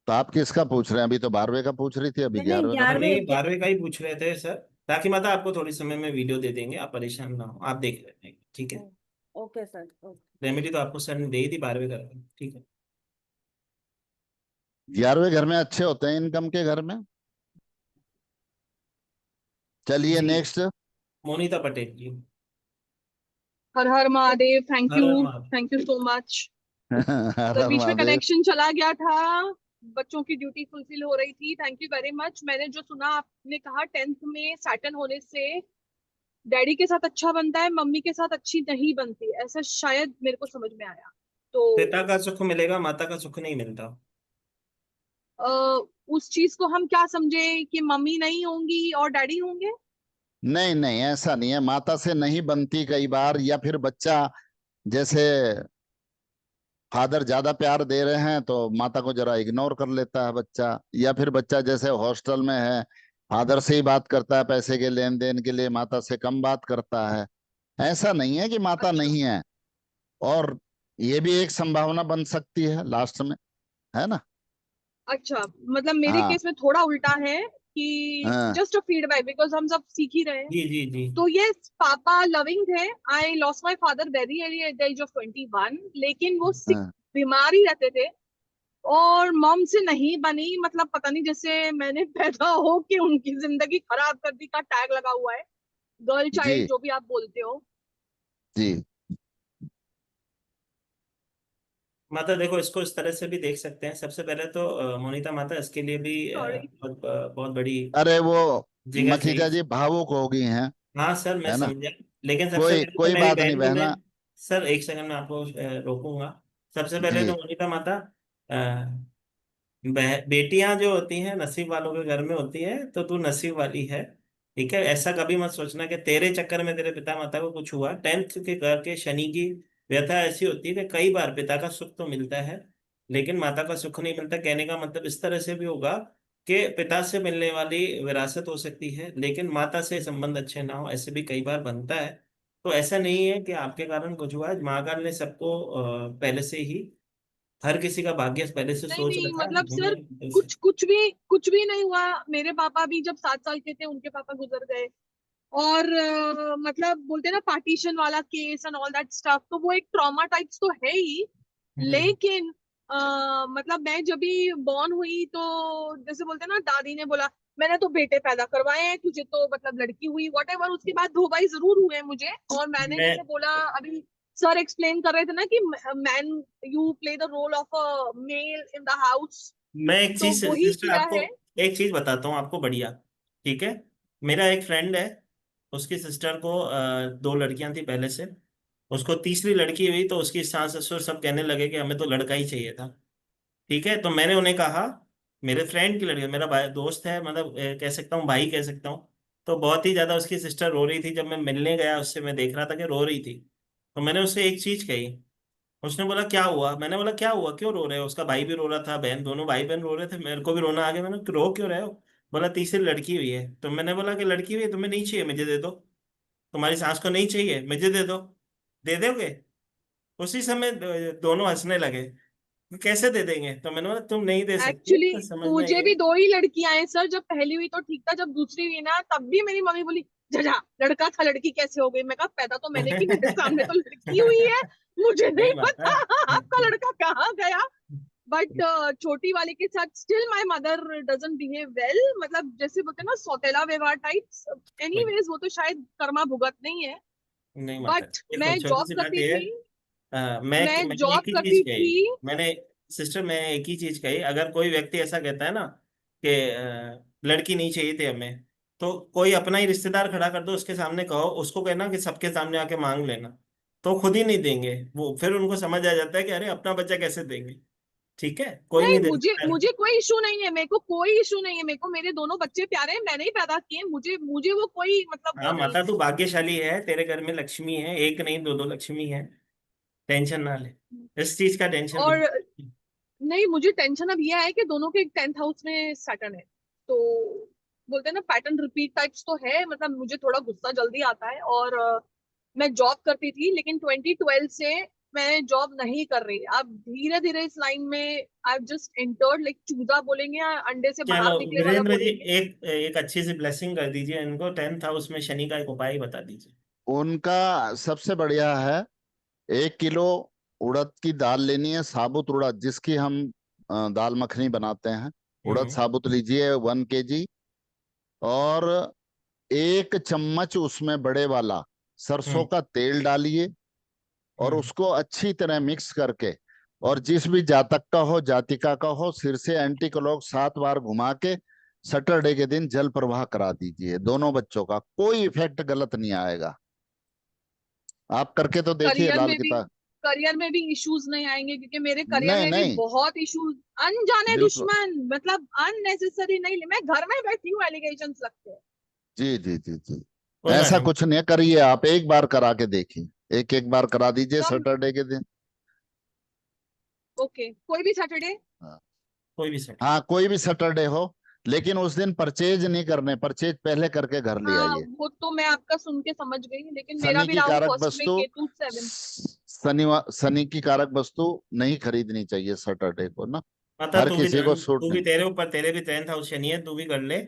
तो आप किसका पूछ रहे हैं? अभी तो 12वें का पूछ रही थी, अभी नहीं नहीं 11वें का हम भी 11वें 12वें का ही पूछ रहे थे सर। ताकि माता आपको थोड़ी समय में वीडियो दे देंगे, आप परेशान ना हो, आप देख लेते हैं, ठीक है। Okay sir, okay. रेमेडी तो आपको सर ने दे ही थी 12वें घर में, ठीक है। 11वें घर में अच्छे होते हैं इनकम के घर में। चलिए जी नेक्स्ट। मोनिता पटेल जी। हर हर महादेव। थैंक हर यू, हर Mahadev. Thank you so much. हर सर हर बीच में महादेव। कनेक्शन चला गया था, बच्चों की ड्यूटी फुलफिल हो रही थी। Thank you very much. मैंने जो सुना, आपने कहा 10th में सैटर्न होने से डैडी के साथ अच्छा बनता है, मम्मी के साथ अच्छी नहीं बनती, ऐसा शायद मेरे को समझ में आया। पिता तो का सुख मिलेगा, माता का सुख नहीं मिलता। अ, उस चीज को हम क्या समझे कि मम्मी नहीं होंगी और डैडी होंगे? नहीं नहीं, ऐसा नहीं है, माता से नहीं बनती कई बार, या फिर बच्चा जैसे फादर ज्यादा प्यार दे रहे हैं तो माता को जरा इग्नोर कर लेता है बच्चा, या फिर बच्चा जैसे हॉस्टल में है, फादर से ही बात करता है पैसे के लेन देन के लिए, माता से कम बात करता है। ऐसा नहीं है कि माता अच्छा नहीं है। और ये भी एक संभावना बन सकती है लास्ट में, है ना। अच्छा, मतलब मेरे हाँ केस में थोड़ा उल्टा है कि हाँ जस्ट अ फीडबैक, बिकॉज हम सब सीख ही रहे हैं। जी जी जी। तो ये पापा लविंग थे। I lost my father very early at the age of 21, लेकिन वो सिक हाँ। बीमार ही रहते थे। और मॉम से नहीं बनी, मतलब पता नहीं, जैसे मैंने पैदा हो के उनकी जिंदगी खराब कर दी का टैग लगा हुआ है, गर्ल चाइल्ड जी जो भी आप बोलते हो। जी। माता देखो, इसको इस तरह से भी देख सकते हैं। सबसे पहले तो मोनिता माता, इसके लिए भी सॉरी। बहुत बड़ी अरे वो जगह मखीजा चाहिए। जी भावुक हो गई हैं, हाँ सर, मैं है ना। समझा। लेकिन सबसे कोई पहले तो कोई मेरी बात नहीं बहन को मैं, बहना। सर एक सेकंड में आपको रोकूंगा। सबसे पहले तो जी मोनिका माता, बेटियां जो होती हैं नसीब वालों के घर में होती है, तो तू नसीब वाली है। ठीक है, ऐसा कभी मत सोचना कि तेरे चक्कर में तेरे पिता माता को कुछ हुआ। 10th के घर के शनि की व्यथा ऐसी होती है कि कई बार पिता का सुख तो मिलता है लेकिन माता का सुख नहीं मिलता। कहने का मतलब इस तरह से भी होगा कि पिता से मिलने वाली विरासत हो सकती है लेकिन माता से संबंध अच्छे ना हो, ऐसे भी कई बार बनता है। तो ऐसा नहीं है कि आपके कारण कुछ हुआ है। महाकाल ने सबको पहले से ही, हर किसी का भाग्य पहले से नहीं सोच नहीं, रखा है मतलब सर दुनिया से। कुछ भी नहीं हुआ। मेरे पापा भी जब 7 साल के थे उनके पापा गुजर गए। और मतलब बोलते हैं ना पार्टीशन वाला case and all that stuff, तो वो एक ट्रॉमा टाइप्स तो है ही। हम्म। लेकिन मतलब मैं जब भी बॉर्न हुई तो जैसे बोलते हैं ना, दादी ने बोला मैंने तो बेटे पैदा करवाए हैं, तुझे तो मतलब लड़की हुई वट एवर। उसके बाद 2 भाई जरूर हुए मुझे। और मैंने मैं जैसे बोला अभी, सर एक्सप्लेन कर रहे थे ना कि man, you play the role of a male in the house. मैं एक तो चीज वही सिस्टर किया आपको, है। एक चीज बताता हूँ आपको बढ़िया। ठीक है, मेरा एक फ्रेंड है, उसकी सिस्टर को 2 लड़कियां थी पहले से। उसको तीसरी लड़की हुई तो उसकी सास ससुर सब कहने लगे कि हमें तो लड़का ही चाहिए था। ठीक है, तो मैंने उन्हें कहा, मेरे फ्रेंड की लड़की, मेरा भाई दोस्त है, मतलब कह सकता हूँ भाई कह सकता हूँ। तो बहुत ही ज्यादा उसकी सिस्टर रो रही थी, जब मैं मिलने गया उससे मैं देख रहा था कि रो रही थी। तो मैंने उससे एक चीज कही। उसने बोला क्या हुआ? मैंने बोला क्या हुआ, क्यों रो रहे हो? उसका भाई भी रो रहा था, बहन, दोनों भाई बहन रो रहे थे, मेरे को भी रोना आ गया। मैंने रो क्यों रहे हो? बोला तीसरी लड़की हुई है। तो मैंने बोला कि लड़की हुई है, तुम्हें नहीं चाहिए, मुझे दे दो। तुम्हारी सास को नहीं चाहिए, मुझे दे दो। दे दोगे? उसी समय दोनों हंसने लगे। कैसे दे देंगे? तो मैंने बोला तुम नहीं दे सकती एक्चुअली तो समझना मुझे ये। भी 2 ही लड़कियां हैं सर। जब पहली हुई तो ठीक था, जब दूसरी हुई ना तब भी मेरी मम्मी बोली झझा लड़का था लड़की कैसे हो गई। मैं कहा पैदा तो मैंने की, मेरे सामने तो लड़की हुई है, मुझे नहीं नहीं माता। पता आपका लड़का कहाँ गया। बट छोटी वाले के साथ still my mother doesn't behave well, मतलब जैसे बोलते हैं ना सौतेला व्यवहार टाइप्स। एनीवेज वो तो शायद कर्मा भुगत नहीं है। नहीं माता, बट देखो मैं छोटी जॉब सी बात करती ये है। थी। मैं मैंने जॉब एक ही चीज करती कही। थी। मैंने, सिस्टर मैंने एक ही चीज कही, अगर कोई व्यक्ति ऐसा कहता है ना कि लड़की नहीं चाहिए थी हमें, तो कोई अपना ही रिश्तेदार खड़ा कर दो उसके सामने, कहो उसको, कहना कि सबके सामने आके मांग लेना। तो खुद ही नहीं देंगे वो, फिर उनको समझ आ जाता है कि अरे अपना बच्चा कैसे देंगे। ठीक है, कोई नहीं, नहीं दे मुझे सकता है। मुझे कोई इशू नहीं है, मेरे को कोई इशू नहीं है, मेरे को मेरे दोनों बच्चे प्यारे हैं, मैंने ही पैदा किए, मुझे मुझे वो कोई मतलब हाँ वो नहीं माता, है। तू भाग्यशाली है, तेरे घर में लक्ष्मी है, एक नहीं दो दो लक्ष्मी है। टेंशन ना ले, इस चीज का टेंशन और भी। नहीं, मुझे टेंशन अब यह है कि दोनों के 10th हाउस में सैटर्न है, तो बोलते हैं ना पैटर्न रिपीट टाइप्स तो है, मतलब मुझे थोड़ा गुस्सा जल्दी आता है। और मैं जॉब करती थी, लेकिन 2012 से मैं जॉब नहीं कर रही। अब धीरे धीरे इस लाइन में आई जस्ट एंटर्ड, लाइक चूजा बोलेंगे या अंडे से चलो बाहर निकले वाला वीरेंद्र जी, बोलेंगे। एक एक अच्छी सी ब्लेसिंग कर दीजिए इनको, 10th हाउस में शनि का एक उपाय बता दीजिए। उनका सबसे बढ़िया है 1 किलो उड़द की दाल लेनी है, साबुत उड़द, जिसकी हम दाल मखनी बनाते हैं। उड़द साबुत लीजिए 1 kg, और 1 चम्मच उसमें बड़े वाला सरसों का तेल डालिए, और उसको अच्छी तरह मिक्स करके, और जिस भी जातक का हो, जातिका का हो, सिर से एंटी क्लॉक 7 बार घुमा के सैटरडे के दिन जल प्रवाह करा दीजिए। दोनों बच्चों का कोई इफेक्ट गलत नहीं आएगा। आप करके तो देखिए करियर लाल में भी किताब। करियर में भी इश्यूज नहीं आएंगे, क्योंकि मेरे करियर नहीं में भी नहीं, बहुत इश्यूज, अनजाने बिल्कुल। दुश्मन, मतलब अननेसेसरी नहीं, मैं घर में बैठी हूँ एलिगेशंस लगते हैं। जी जी जी जी, कोई बात ऐसा नहीं। कुछ नहीं है, करिए आप, एक बार करा के देखिए, एक एक बार करा दीजिए तो सैटरडे के दिन। ओके, कोई भी सैटरडे। हाँ कोई भी सेट। हाँ, कोई भी सैटरडे हो, लेकिन उस दिन परचेज नहीं करने, परचेज पहले करके घर ले हाँ, आइए। वो तो मैं आपका सुन के समझ गई, लेकिन मेरा शनि भी की राहु कारक फर्स्ट में, वस्तु, केतु 7th। शनि की कारक वस्तु नहीं खरीदनी चाहिए सैटरडे को ना, माता हर किसी को सूट तू भी नहीं। तेरे ऊपर, तेरे भी 10th हाउस शनि है, तू भी कर ले,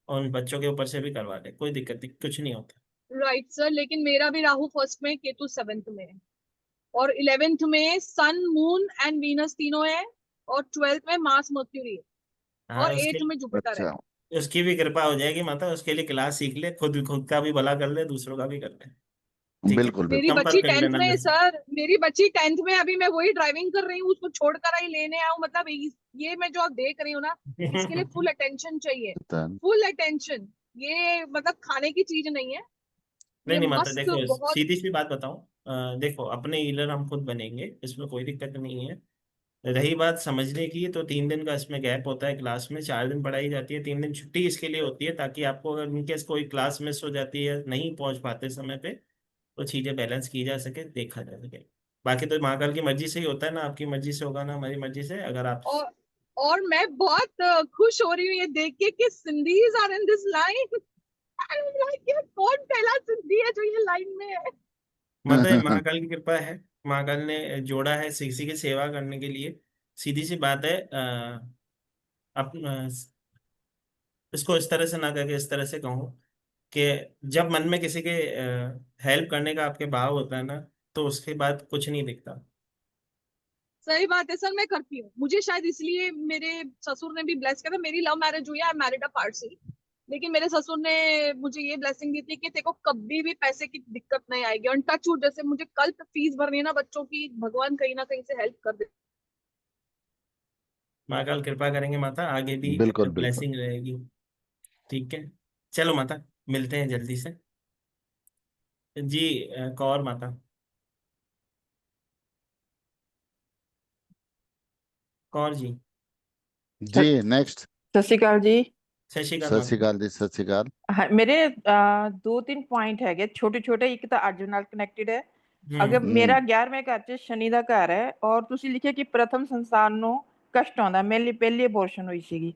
और उन बच्चों के ऊपर से भी करवा ले, कोई दिक्कत नहीं, कुछ नहीं होता। राइट सर, लेकिन मेरा भी राहु फर्स्ट में, केतु 7th में है, और 11th में सन मून एंड वीनस तीनों है, और 12th में मार्स मर्क्यूरी है, हाँ और उसके 8th में जुपिटर है। अच्छा, उसकी भी कृपा हो जाएगी माता, उसके लिए क्लास सीख ले, खुद खुद का भी भला कर ले, दूसरों का भी कर ले। ठीक है, बिल्कुल मेरी बिल्कुल। बच्ची संपर्क कर 10th लेना में है मेरे से। सर, मेरी बच्ची 10th में, अभी मैं वही ड्राइविंग कर रही हूँ, उसको छोड़कर आई लेने आऊँ, मतलब ये मैं जो आप देख रही हूँ ना, इसके लिए फुल अटेंशन चाहिए, फुल अटेंशन। ये मतलब खाने की चीज नहीं है, नहीं ये नहीं माता, मस्त देखो बहुत। सीधी सी बात बताऊं, देखो अपने हीलर हम खुद बनेंगे, इसमें कोई दिक्कत नहीं है। रही बात समझने की, तो 3 दिन का इसमें गैप होता है, क्लास में 4 दिन पढ़ाई जाती है, 3 दिन छुट्टी इसके लिए होती है, ताकि आपको अगर इनकेस कोई क्लास मिस हो जाती है, नहीं पहुंच पाते समय पे, तो चीजें बैलेंस की जा सके, देखा जा सके। बाकी तो महाकाल की मर्जी से ही होता है ना, आपकी मर्जी से होगा ना हमारी मर्जी से, अगर आप। और और मैं बहुत खुश हो रही हूँ ये देख के कि Sindhis are in this line. कौन पहला सिंधी है जो ये लाइन में है? माता ये महाकाल की कृपा है, महाकाल ने जोड़ा है किसी की सेवा करने के लिए। सीधी सी बात है, अप इसको इस तरह से ना करके इस तरह से कहूँ कि जब मन में किसी के हेल्प करने का आपके भाव होता है ना, तो उसके बाद कुछ नहीं दिखता। सही बात है सर, मैं करती हूँ, मुझे शायद इसलिए मेरे ससुर ने भी ब्लेस किया था। मेरी लव मैरिज हुई है, आई मैरिड अ पारसी, लेकिन मेरे ससुर ने मुझे ये ब्लेसिंग दी थी कि तेको कभी भी पैसे की दिक्कत नहीं आएगी, और टच वुड, जैसे मुझे कल फीस भरनी है ना बच्चों की, भगवान कहीं ना कहीं से हेल्प कर दे। महाकाल कृपा करेंगे माता, आगे भी बिल्कुल बिल्कुल। ब्लेसिंग रहेगी। ठीक है, चलो माता, मिलते हैं जल्दी से। जी कौर माता, कौर जी। जी नेक्स्ट। सत श्री अकाल जी। सत श्री अकाल सत श्री माता। अकाल जी, सत श्री अकाल। ਹਾਂ ਮੇਰੇ 2-3 ਪੁਆਇੰਟ ਹੈਗੇ ਛੋਟੇ ਛੋਟੇ। ਇੱਕ ਤਾਂ ਅੱਜ ਨਾਲ ਕਨੈਕਟਡ ਹੈ। ਅਗਰ ਮੇਰਾ 11ਵੇਂ ਘਰ 'ਚ ਸ਼ਨੀ ਦਾ ਘਰ ਹੈ, ਔਰ ਤੁਸੀਂ ਲਿਖਿਆ ਕਿ ਪ੍ਰਥਮ ਸੰਸਾਰ ਨੂੰ ਕਸ਼ਟ ਆਉਂਦਾ, ਮੇਰੇ ਲਈ ਪਹਿਲੀ ਅਬੋਰਸ਼ਨ ਹੋਈ ਸੀਗੀ।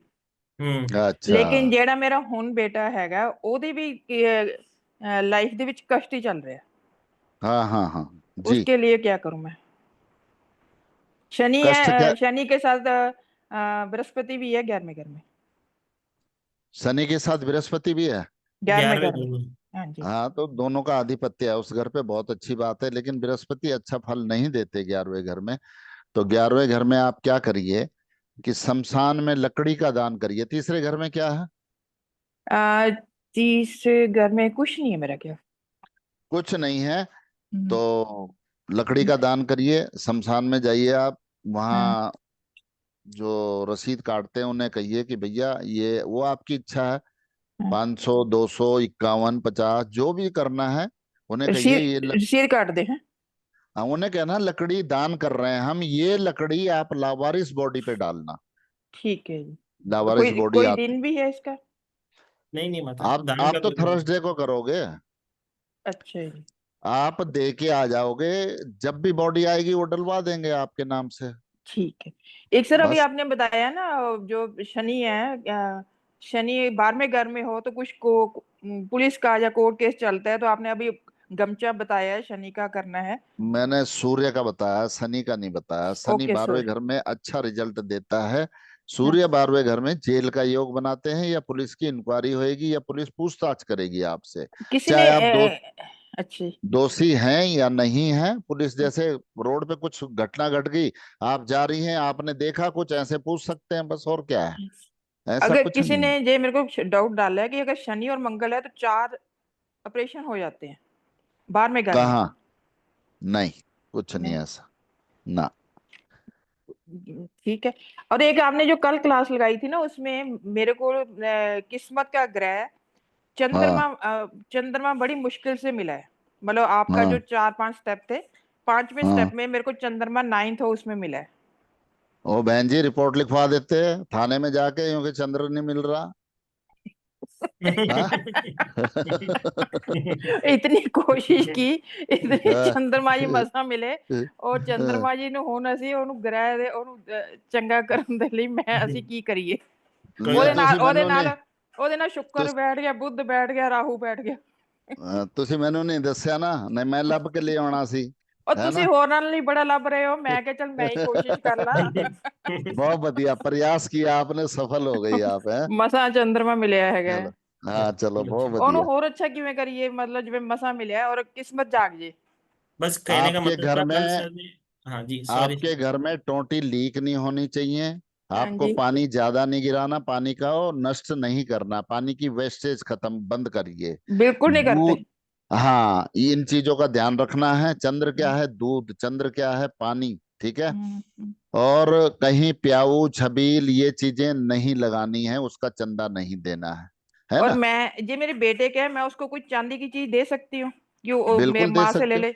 अच्छा, ਲੇਕਿਨ ਜਿਹੜਾ ਮੇਰਾ ਹੁਣ ਬੇਟਾ ਹੈਗਾ, ਉਹਦੀ ਵੀ ਲਾਈਫ ਦੇ ਵਿੱਚ ਕਸ਼ਟ ਹੀ ਚੱਲ ਰਿਹਾ। हाँ हाँ हाँ जी। उसके लिए क्या करूं मैं? शनि कष्ट क्या? है, शनि के साथ बृहस्पति भी है 11वें घर में। शनि के साथ बृहस्पति भी है? 11वें 11वें घर में। गुरु। हाँ जी। हाँ, तो दोनों का आधिपत्य है उस घर पे, बहुत अच्छी बात है, लेकिन बृहस्पति अच्छा फल नहीं देते 11वें घर में। तो 11वें घर में आप क्या करिए कि शमशान में लकड़ी का दान करिए। तीसरे घर में क्या है? तीसरे घर में कुछ नहीं है मेरा, क्या? कुछ नहीं है, तो लकड़ी का दान करिए। शमशान में जाइए आप, वहाँ जो रसीद काटते हैं उन्हें कहिए कि भैया ये, वो आपकी इच्छा है, 500 200 51 50 जो भी करना है, उन्हें कहिए ये रसीद काट दे हैं। उन्हें कहना लकड़ी दान कर रहे हैं हम, ये लकड़ी आप लावारिस बॉडी पे डालना। ठीक है जी। तो लावारिस कोई बॉडी कोई आती, दिन भी है इसका? नहीं मतलब आप दान आप का तो कोई दिन- थर्सडे को करोगे, अच्छा जी। आप दे के आ जाओगे, जब भी बॉडी आएगी वो डलवा देंगे आपके नाम से। ठीक है। एक सर अभी बस आपने बताया ना जो शनि है, शनि 12वें घर में हो तो कुछ को पुलिस का या कोर्ट केस चलता है, तो आपने अभी गमचा बताया है शनि का करना है। मैंने सूर्य का बताया, शनि का नहीं बताया। शनि ओके 12वें सॉरी। घर में अच्छा रिजल्ट देता है, सूर्य 12वें घर में जेल का योग बनाते हैं, या पुलिस की इंक्वायरी होएगी, या पुलिस पूछताछ करेगी आपसे, किसी ने चाहे आप अच्छा दोषी हैं या नहीं हैं। पुलिस जैसे रोड पे कुछ घटना घट गई, आप जा रही हैं, आपने देखा कुछ, ऐसे पूछ सकते हैं बस, और क्या है, ऐसा अगर कुछ किसी नहीं ने है। ये मेरे को डाउट डाला है कि अगर शनि और मंगल है तो 4 ऑपरेशन हो जाते हैं 12वें घर में। कहाँ? नहीं, कुछ नहीं नहीं। ऐसा, ना। ठीक है। और एक आपने जो कल क्लास लगाई थी ना, उसमें मेरे को किस्मत का ग्रह चंद्रमा, हाँ चंद्रमा बड़ी मुश्किल से मिला है। मतलब आपका जो हाँ 4-5 स्टेप थे, 5वें स्टेप हाँ। में मेरे को चंद्रमा 9th हो उसमें मिला है। ओ बहन जी, रिपोर्ट लिखवा देते थाने में जाके, क्योंकि चंद्र नहीं मिल रहा। हाँ? इतनी कोशिश की, इतनी चंद्रमा जी मसा मिले, और चंद्रमा जी ਨੂੰ ਹੁਣ ਅਸੀਂ ਉਹਨੂੰ ਗ੍ਰਹਿ ਦੇ ਉਹਨੂੰ ਚੰਗਾ ਕਰਨ ਦੇ ਲਈ ਮੈਂ ਅਸੀਂ ਕੀ ਕਰੀਏ? कोई ਨਹੀਂ ਉਹਦੇ बात ਨਾਲ ਤੁਸੀਂ ਉਹਦੇ ਮੈਨੂੰ ਨਾਲ ਨਹੀਂ ਉਹਦੇ ਨਾਲ ਸ਼ੁੱਕਰ ਬੈਠ ਗਿਆ, ਬੁੱਧ ਬੈਠ ਗਿਆ, ਰਾਹੂ ਬੈਠ ਗਿਆ। ਤੁਸੀਂ ਮੈਨੂੰ ਨਹੀਂ ਦੱਸਿਆ ਨਾ, ਨਹੀਂ ਮੈਂ ਲੱਭ ਕੇ ਲੈ ਆਉਣਾ ਸੀ, ਔਰ ਹੈ ਤੁਸੀਂ ਨਾ। ਹੋਰਾਂ ਲਈ ਬੜਾ ਲੱਭ ਰਹੇ ਹੋ, ਮੈਂ ਕਿਹਾ ਚਲ ਮੈਂ ਹੀ ਕੋਸ਼ਿਸ਼ ਕਰ ਲਾਂ। बहुत बढ़िया प्रयास किया आपने, सफल हो गई आप, है। ਮਸਾਂ ਚੰਦਰਮਾ ਮਿਲਿਆ ਹੈਗਾ चलो, ਹੈ। हाँ चलो, बहुत ਉਹਨੂੰ बढ़िया। ਹੋਰ ਅੱਛਾ ਕਿਵੇਂ ਕਰੀਏ, ਮਤਲਬ ਜਿਵੇਂ ਮਸਾਂ ਮਿਲਿਆ ਹੈ ਔਰ ਕਿਸਮਤ ਜਾਗ ਜੇ। बस कहने का आपके मतलब घर था कल में सर ने। हाँ जी सॉरी आपके घर में टोटी लीक नहीं होनी चाहिए। हाँ आपको जी। पानी ज्यादा नहीं गिराना, पानी का और नष्ट नहीं करना, पानी की वेस्टेज खत्म बंद करिए। बिल्कुल नहीं करते। दूध, हाँ, इन चीजों का ध्यान रखना है। चंद्र क्या है? दूध। चंद्र क्या है? पानी। ठीक है। और कहीं प्याऊ छबील ये चीजें नहीं लगानी है, उसका चंदा नहीं देना है और ना। मैं ये मेरे बेटे के है, मैं उसको कुछ चांदी की चीज दे सकती हूँ कि वो मेरे बिल्कुल दे माँ से ले सकते हो, ले?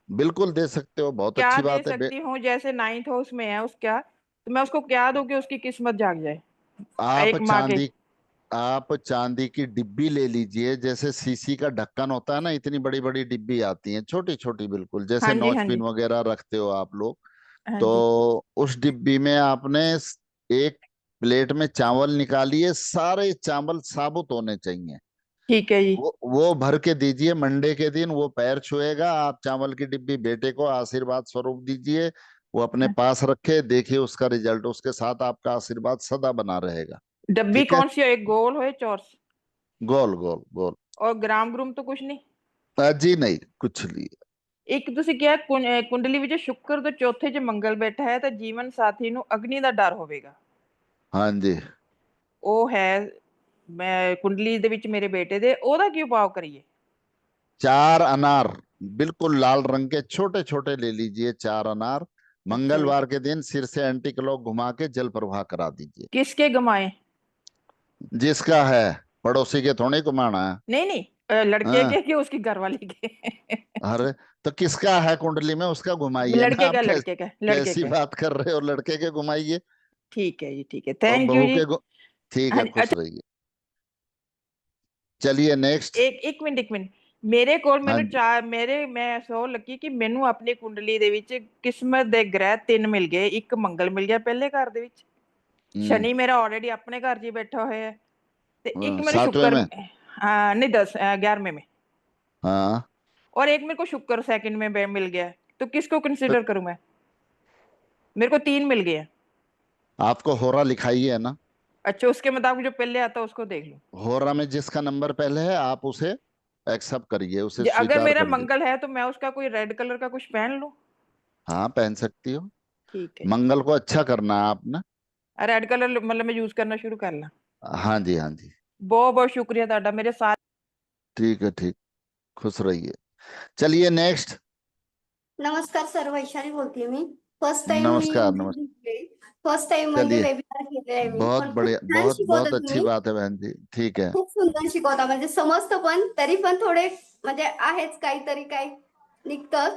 बिल्कुल दे सकते हो, बहुत क्या अच्छी दे बात है। सकती हूँ? जैसे 9th हाउस में है उसका, तो मैं उसको क्या दूं कि उसकी किस्मत जाग जाए आप एक माँ के? चांदी आप चांदी की डिब्बी ले लीजिए, जैसे सीसी का ढक्कन होता है ना, इतनी बड़ी बड़ी डिब्बी आती हैं, छोटी छोटी, बिल्कुल हाँ जैसे जी हाँ नौचपिन जी वगैरह रखते हो आप लोग। हाँ तो जी। उस डिब्बी में आपने एक प्लेट में चावल निकालिए, सारे चावल साबुत होने चाहिए। ठीक है जी। वो भर के दीजिए, मंडे के दिन वो पैर छुएगा, आप चावल की डिब्बी बेटे को आशीर्वाद स्वरूप दीजिए, वो अपने हाँ। पास रखे, देखिए उसका रिजल्ट, उसके साथ आपका आशीर्वाद सदा बना रहेगा। डब्बी ठीक है। कौन सी है, एक गोल हो या चौरस? गोल गोल गोल। और ग्राम ग्रूम तो कुछ नहीं? जी नहीं, कुछ नहीं। ਇੱਕ ਤੁਸੀਂ ਕਿਹਾ ਕੁੰਡਲੀ ਵਿੱਚ ਸ਼ੁੱਕਰ ਤੇ ਚੌਥੇ 'ਚ ਮੰਗਲ ਬੈਠਾ ਹੈ ਤਾਂ ਜੀਵਨ ਸਾਥੀ ਨੂੰ ਅਗਨੀ ਦਾ ਡਰ ਹੋਵੇਗਾ। हाँ जी। ਉਹ ਹੈ ਮੈਂ ਕੁੰਡਲੀ ਦੇ ਵਿੱਚ ਮੇਰੇ ਬੇਟੇ ਦੇ, ਉਹਦਾ ਕੀ ਉਪਾਅ ਕਰੀਏ? 4 अनार, बिल्कुल लाल रंग के छोटे छोटे ले लीजिए, 4 अनार। अच्छा जी। मंगलवार के दिन सिर से एंटी क्लॉक घुमा के जल प्रवाह करा दीजिए। किसके गमाए? जिसका है, पड़ोसी के थोड़े घुमाना है। नहीं नहीं, लड़के हाँ, के कि उसकी घरवाली के? अरे तो किसका है कुंडली में, उसका घुमाइए ना। लड़के आप का, लड़के का, लड़के कैसी का। बात कर रहे हो, लड़के के घुमाइए। ठीक है जी, ठीक है, और थैंक यू बहू जी। के ठीक हाँ है, जी, खुश अच्छा रहिए। चलिए नेक्स्ट। एक मिनट, एक मिनट। ਮੇਰੇ ਕੋਲ हाँ ਮੈਨੂੰ ਚਾਰ ਮੇਰੇ ਮੈਂ ਸੋ ਲੱਗੀ ਕਿ ਮੈਨੂੰ ਆਪਣੀ ਕੁੰਡਲੀ ਦੇ ਵਿੱਚ ਕਿਸਮਤ ਦੇ ਗ੍ਰਹਿ 3 ਮਿਲ ਗਏ। ਇੱਕ ਮੰਗਲ ਮਿਲ ਗਿਆ ਪਹਿਲੇ ਘਰ ਦੇ ਵਿੱਚ, ਸ਼ਨੀ ਮੇਰਾ ਆਲਰੇਡੀ ਆਪਣੇ ਘਰ 'ਚ ਹੀ बैठा ਹੋਇਆ है, ਤੇ एक मेरे 7वें शुक्र, में। हाँ नहीं 11वें में, हाँ, और एक मेरे को शुक्र सेकंड में मिल गया। तो किसको तो कंसीडर करूं मैं? मेरे को 3 मिल गए। आपको होरा लिखाइए है ना। अच्छा, उसके मुताबिक जो पहले आता है उसको देख लो। होरा में जिसका नंबर पहले है, आप उसे एक्सेप्ट करिए, उसे अगर स्वीकार मेरा करिए। मंगल है तो मैं उसका कोई रेड कलर का कुछ पहन लूं? हाँ, पहन सकती हो। ठीक है। मंगल को अच्छा करना है आपने। रेड कलर मतलब मैं यूज करना शुरू कर ला? हाँ जी, हाँ जी। बहुत बहुत शुक्रिया ਤੁਹਾਡਾ मेरे साथ। ठीक है, ठीक, खुश रहिए। चलिए नेक्स्ट। नमस्कार सर, वैशाली बोलतीये मी. फर्स्ट टाइम नमस्कार, नमस्कार। फर्स्ट टाइम म्हणजे चलिए, वेबिनार केलेलं मी, बहुत पण खूप बढ़िया, छान बहुत शिकवता बहुत अच्छी तुम्ही. बात है बहन जी। ठीक है। खूप सुंदर शिकवता, म्हणजे समजतं पण तरी पण थोडे म्हणजे आहेच काहीतरी काय निघतं.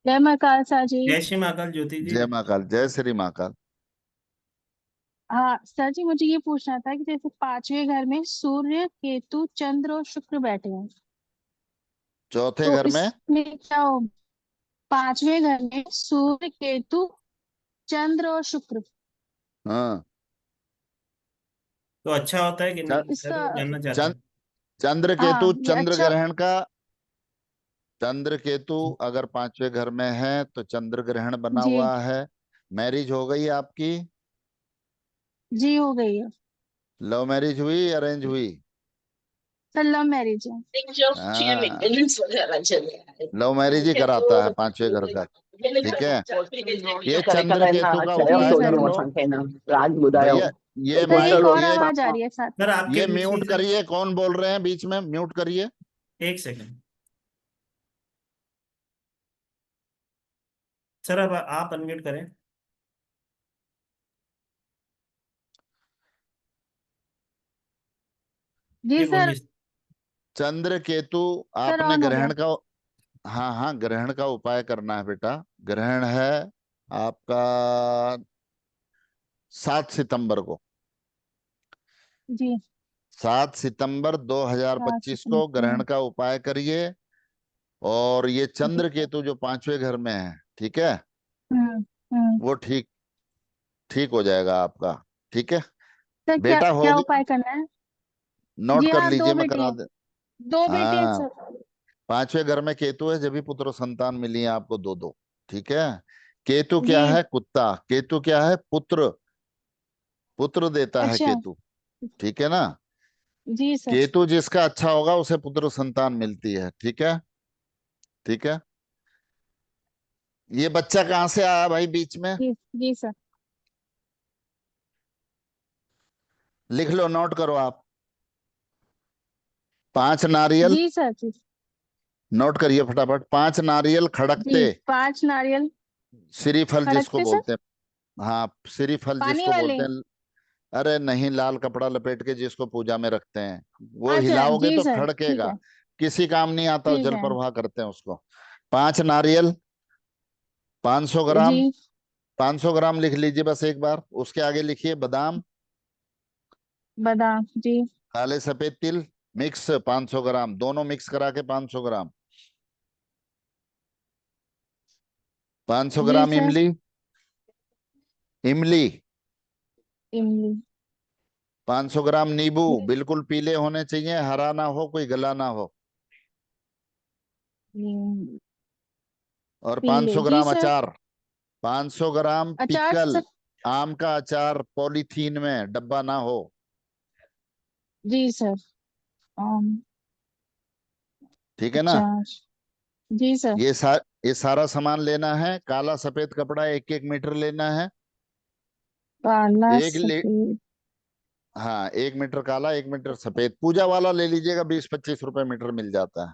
जय महाकाल सर जी। जय श्री महाकाल ज्योति जी। जय महाकाल, जय श्री महाकाल। हाँ सर जी, मुझे ये पूछना था कि जैसे पांचवें घर में सूर्य, केतु, चंद्र और शुक्र बैठे हैं, चौथे तो घर में इसमें क्या हो? पांचवें घर में सूर्य, केतु, चंद्र और शुक्र, हाँ तो अच्छा होता है कि नहीं, च- सर इसका जानना चाहते चंद हैं। चंद्र हाँ केतु ये चंद्र अच्छा। ग्रहण का, चंद्र केतु अगर पांचवें घर में है तो चंद्र ग्रहण बना जी हुआ है। मैरिज हो गई आपकी? जी हो गई है लव मैरिज हुई, अरेंज हुई? सर, लव मैरिज है। हाँ, लव मैरिज ही कराता है पांचवें घर का। ठीक है, ये चंद्र केतु का जी उपाय सर कर जी। लो भैया। ये सर एक माइक और ये आवाज आ रही है साथ सर में। आपके ये बीच में म्यूट से करिए, कौन बोल रहे हैं बीच में, म्यूट करिए। एक सेकंड सर, अब आप अनम्यूट करें। जी जी सर। बोलिए। चंद्र केतु सर आपने ऑन हो गया। ग्रहण का, हाँ हाँ ग्रहण का उपाय करना है बेटा। ग्रहण है आपका 7 सितंबर को। जी 7 सितंबर 2025 को ग्रहण का उपाय करिए। और ये जी चंद्र केतु जो पांचवें घर में है, ठीक है, हम्म। वो ठीक ठीक हो जाएगा आपका। ठीक है सर क्या बेटा, हो क्या गया? उपाय करना है? नोट जी कर हाँ, दो लीजिए, मैं बेटे करा हैं। दे। दो बेटे हैं हाँ, सर। पांचवें घर में केतु है, जब भी पुत्र संतान मिली है आपको, दो दो। ठीक है, केतु क्या जी है? कुत्ता। केतु क्या है? पुत्र, पुत्र देता है अच्छा। केतु। ठीक है ना? जी सर। केतु जिसका अच्छा होगा उसे पुत्र संतान मिलती है। ठीक है, ठीक है। ये बच्चा कहाँ से आया भाई बीच में? जी सर। लिख लो, नोट करो आप। 5 नारियल, जी सर जी। नोट करिए फटाफट। 5 नारियल खड़कते, जी 5 नारियल श्रीफल जिसको खड़कते सर। बोलते हैं। हाँ, श्रीफल पानी जिसको वाले। बोलते हैं। अरे नहीं, लाल कपड़ा लपेट के जिसको पूजा में रखते हैं, वो अच्छा हिलाओगे जी तो सर, ठीक खड़केगा। है। किसी काम नहीं आता, ठीक जल है। प्रवाह करते हैं उसको। 5 नारियल, 500 ग्राम। जी 500 ग्राम लिख लीजिए बस एक बार। उसके आगे लिखिए बादाम, बादाम। जी काले सफेद तिल मिक्स 500 ग्राम, दोनों मिक्स करा के 500 ग्राम। 500 जी ग्राम सर। इमली, इमली। इमली। 500 ग्राम नींबू, जी बिल्कुल पीले होने चाहिए, हरा ना हो, कोई गला ना हो। और पीले। 500 जी ग्राम सर। अचार। 500 ग्राम अचार पिकल, सर। आम का अचार, पॉलीथीन में, डब्बा ना हो। जी सर। अम, ठीक है ना? अचार। जी सर। ये सारा सामान लेना है। काला सफेद कपड़ा 1-1 मीटर लेना है। काला एक ले सफेद। हाँ, 1 मीटर काला, 1 मीटर सफेद। पूजा वाला ले लीजिएगा, 20-25 रुपए मीटर मिल जाता है।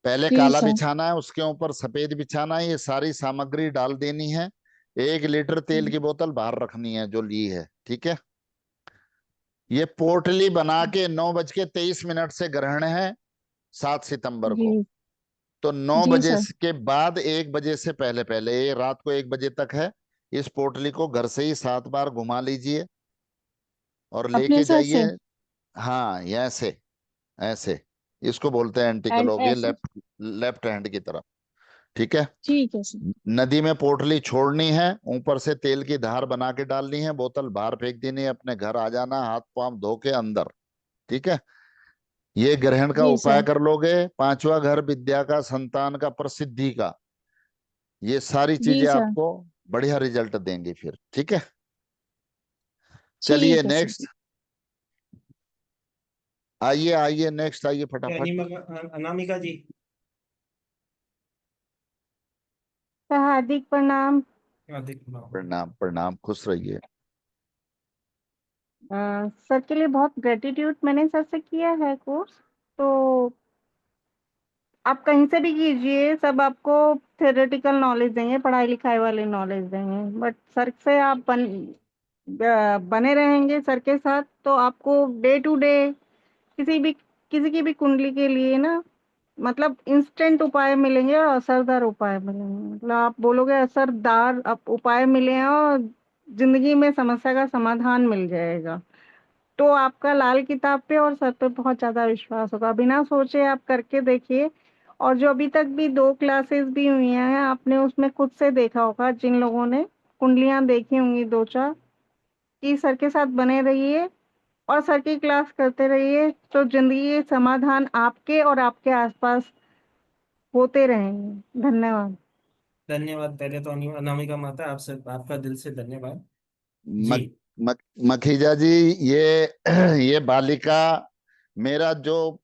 पहले जी काला सर। बिछाना है, उसके ऊपर सफेद बिछाना है। ये सारी सामग्री डाल देनी है। 1 लीटर तेल की बोतल बाहर रखनी है जो ली है। ठीक है, ये पोटली बना के 9:23 से ग्रहण है 7 सितंबर जी को। तो नौ जी बजे सर। के बाद 1 बजे से पहले पहले, ये रात को 1 बजे तक है। इस पोटली को घर से ही 7 बार घुमा लीजिए और अपने लेके सर जाइए। से। हाँ, ये ऐसे ऐसे, इसको बोलते हैं एंटी एंड क्लॉक, ये ऐसे। लेफ्ट लेफ्ट हैंड की तरफ। ठीक है, ठीक है सर। नदी में पोटली छोड़नी है, ऊपर से तेल की धार बना के डालनी है, बोतल बाहर फेंक देनी है, अपने घर आ जाना, हाथ पांव धो के अंदर। ठीक है, ये ग्रहण का जी उपाय सर। कर लोगे। पांचवा घर विद्या का, संतान का, प्रसिद्धि का, ये सारी जी चीजें सर। आपको बढ़िया रिजल्ट देंगी फिर। ठीक है, चलिए ठीक है सर। नेक्स्ट। आइए आइए, नेक्स्ट आइए फटाफट। अनामिका जी। सर हार्दिक प्रणाम। प्रणाम प्रणाम, खुश रहिए। सर के लिए बहुत ग्रेटिट्यूड, मैंने सर से किया है कोर्स, तो आप कहीं से भी कीजिए, सब आपको थ्योरेटिकल नॉलेज देंगे, पढ़ाई लिखाई वाले नॉलेज देंगे, बट सर से आप बने रहेंगे सर के साथ, तो आपको डे टू डे किसी भी किसी की भी कुंडली के लिए ना मतलब इंस्टेंट उपाय मिलेंगे और असरदार उपाय मिलेंगे। मतलब आप बोलोगे असरदार उपाय मिले हैं और जिंदगी में समस्या का समाधान मिल जाएगा, तो आपका लाल किताब पे और सर पे बहुत ज्यादा विश्वास होगा। बिना सोचे आप करके देखिए। और जो अभी तक भी 2 क्लासेस भी हुई हैं, आपने उसमें खुद से देखा होगा, जिन लोगों ने कुंडलियां देखी होंगी 2-4, कि सर के साथ बने रहिए और सर की क्लास करते रहिए, तो जिंदगी के समाधान आपके और आपके आसपास होते रहेंगे। धन्यवाद। धन्यवाद। पहले तो अनामिका माता, आपसे आपका दिल से धन्यवाद जी। मक, मक, मखीजा जी, ये बालिका मेरा जो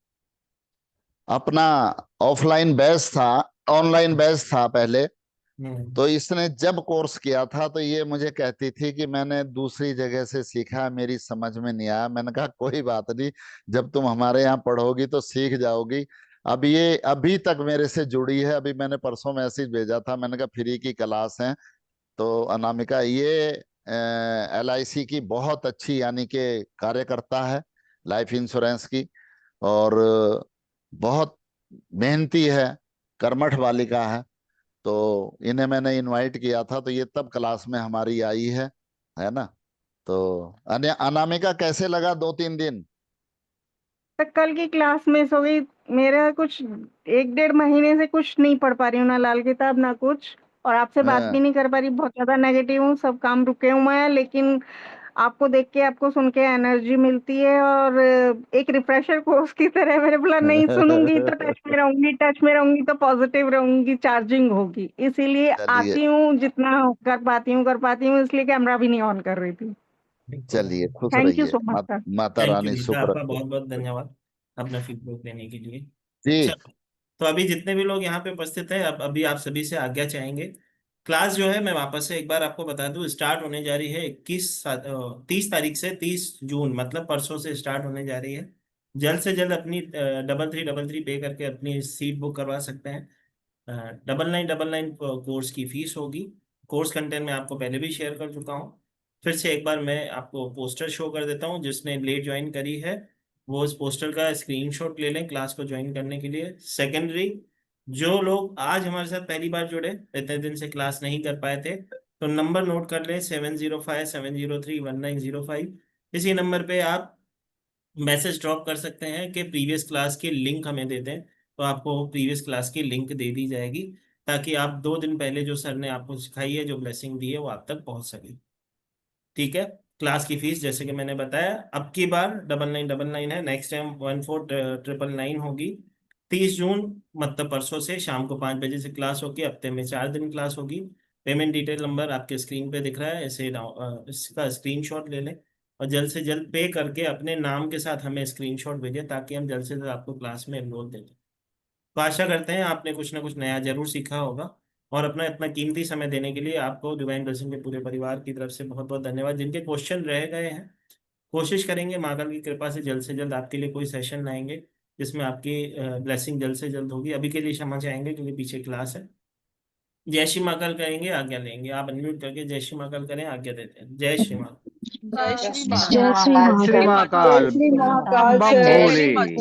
अपना ऑफलाइन बैच था, ऑनलाइन बैच था पहले, तो इसने जब कोर्स किया था तो ये मुझे कहती थी कि मैंने दूसरी जगह से सीखा, मेरी समझ में नहीं आया। मैंने कहा कोई बात नहीं, जब तुम हमारे यहाँ पढ़ोगी तो सीख जाओगी। अब ये अभी तक मेरे से जुड़ी है। अभी मैंने परसों मैसेज भेजा था, मैंने कहा फ्री की क्लास है। तो अनामिका ये LIC की बहुत अच्छी यानी कि कार्यकर्ता है, लाइफ इंश्योरेंस की, और बहुत मेहनती है, कर्मठ बालिका है। तो इन्हें मैंने इनवाइट किया था, तो ये तब क्लास में हमारी आई है ना। तो अनामिका कैसे लगा 2-3 दिन? तो कल की क्लास मिस हो गई। मेरा कुछ 1-1.5 महीने से कुछ नहीं पढ़ पा रही हूँ, ना लाल किताब ना कुछ, और आपसे बात भी नहीं कर पा रही। बहुत ज्यादा नेगेटिव हूँ, सब काम रुके हुए हैं, लेकिन आपको देख के, आपको सुन के एनर्जी मिलती है। और एक रिफ्रेशर कोर्स की तरह मैंने बोला नहीं, सुनूंगी तो टच में रहूंगी तो पॉजिटिव रहूंगी, चार्जिंग होगी, इसीलिए चलिए आती हूँ जितना कर पाती हूँ, इसलिए कैमरा भी नहीं ऑन कर रही थी। चलिए, खुश थैंक यू रहिए। So much sir. माता थैंक यू रानी नीता, शुक्र आपका रखे। बहुत बहुत धन्यवाद अपना फीडबैक देने के लिए। जी चलो, तो अभी जितने भी लोग यहाँ पे उपस्थित हैं, अब अभी आप सभी से आज्ञा चाहेंगे। क्लास जो है, मैं वापस से एक बार आपको बता दूं, स्टार्ट होने जा रही है 30 तारीख से 30 जून, मतलब परसों से स्टार्ट होने जा रही है। जल्द से जल्द अपनी 3333 पे करके अपनी सीट बुक करवा सकते हैं। 9999 कोर्स की फीस होगी। कोर्स कंटेंट मैं आपको पहले भी शेयर कर चुका हूँ। फिर से एक बार मैं आपको पोस्टर शो कर देता हूँ। जिसने लेट ज्वाइन करी है वो उस पोस्टर का स्क्रीनशॉट ले लें क्लास को ज्वाइन करने के लिए। सेकेंडरी, जो लोग आज हमारे साथ पहली बार जुड़े, इतने दिन से क्लास नहीं कर पाए थे, तो नंबर नोट कर लें 7057031905। इसी नंबर पे आप मैसेज ड्रॉप कर सकते हैं कि प्रीवियस क्लास की लिंक हमें दे दें, तो आपको प्रीवियस क्लास की लिंक दे दी जाएगी, ताकि आप 2 दिन पहले जो सर ने आपको सिखाई है, जो ब्लेसिंग दी है, वो आप तक पहुंच सके। ठीक है। क्लास की फीस जैसे कि मैंने बताया, अब की बार 9999 है, नेक्स्ट टाइम 14999 होगी। 30 जून मतलब परसों से शाम को 5 बजे से क्लास होगी। हफ्ते में 4 दिन क्लास होगी। पेमेंट डिटेल नंबर आपके स्क्रीन पे दिख रहा है, ऐसे इसका स्क्रीनशॉट ले लें और जल्द से जल्द पे करके अपने नाम के साथ हमें स्क्रीनशॉट भेजें, ताकि हम जल्द से जल्द आपको क्लास में एनरोल दे दें। तो आशा करते हैं आपने कुछ ना कुछ नया जरूर सीखा होगा, और अपना इतना कीमती समय देने के लिए आपको डिवाइन ब्लेसिंग के पूरे परिवार की तरफ से बहुत बहुत धन्यवाद। जिनके क्वेश्चन रह गए हैं, कोशिश करेंगे माँ काल की कृपा से जल्द आपके लिए कोई सेशन लाएंगे जिसमें आपकी ब्लेसिंग जल्द से जल्द होगी। अभी के लिए क्षमा चाहेंगे क्योंकि पीछे क्लास है। जय श्री महाकाल करेंगे, आज्ञा लेंगे। आप अनम्यूट करके जय श्री महाकाल करें, आज्ञा देते हैं। जय श्री महाकाल। जय श्री जय श्री महाकाल। जय श्री महाकाल। बम जय भोले। श्री महाकाल।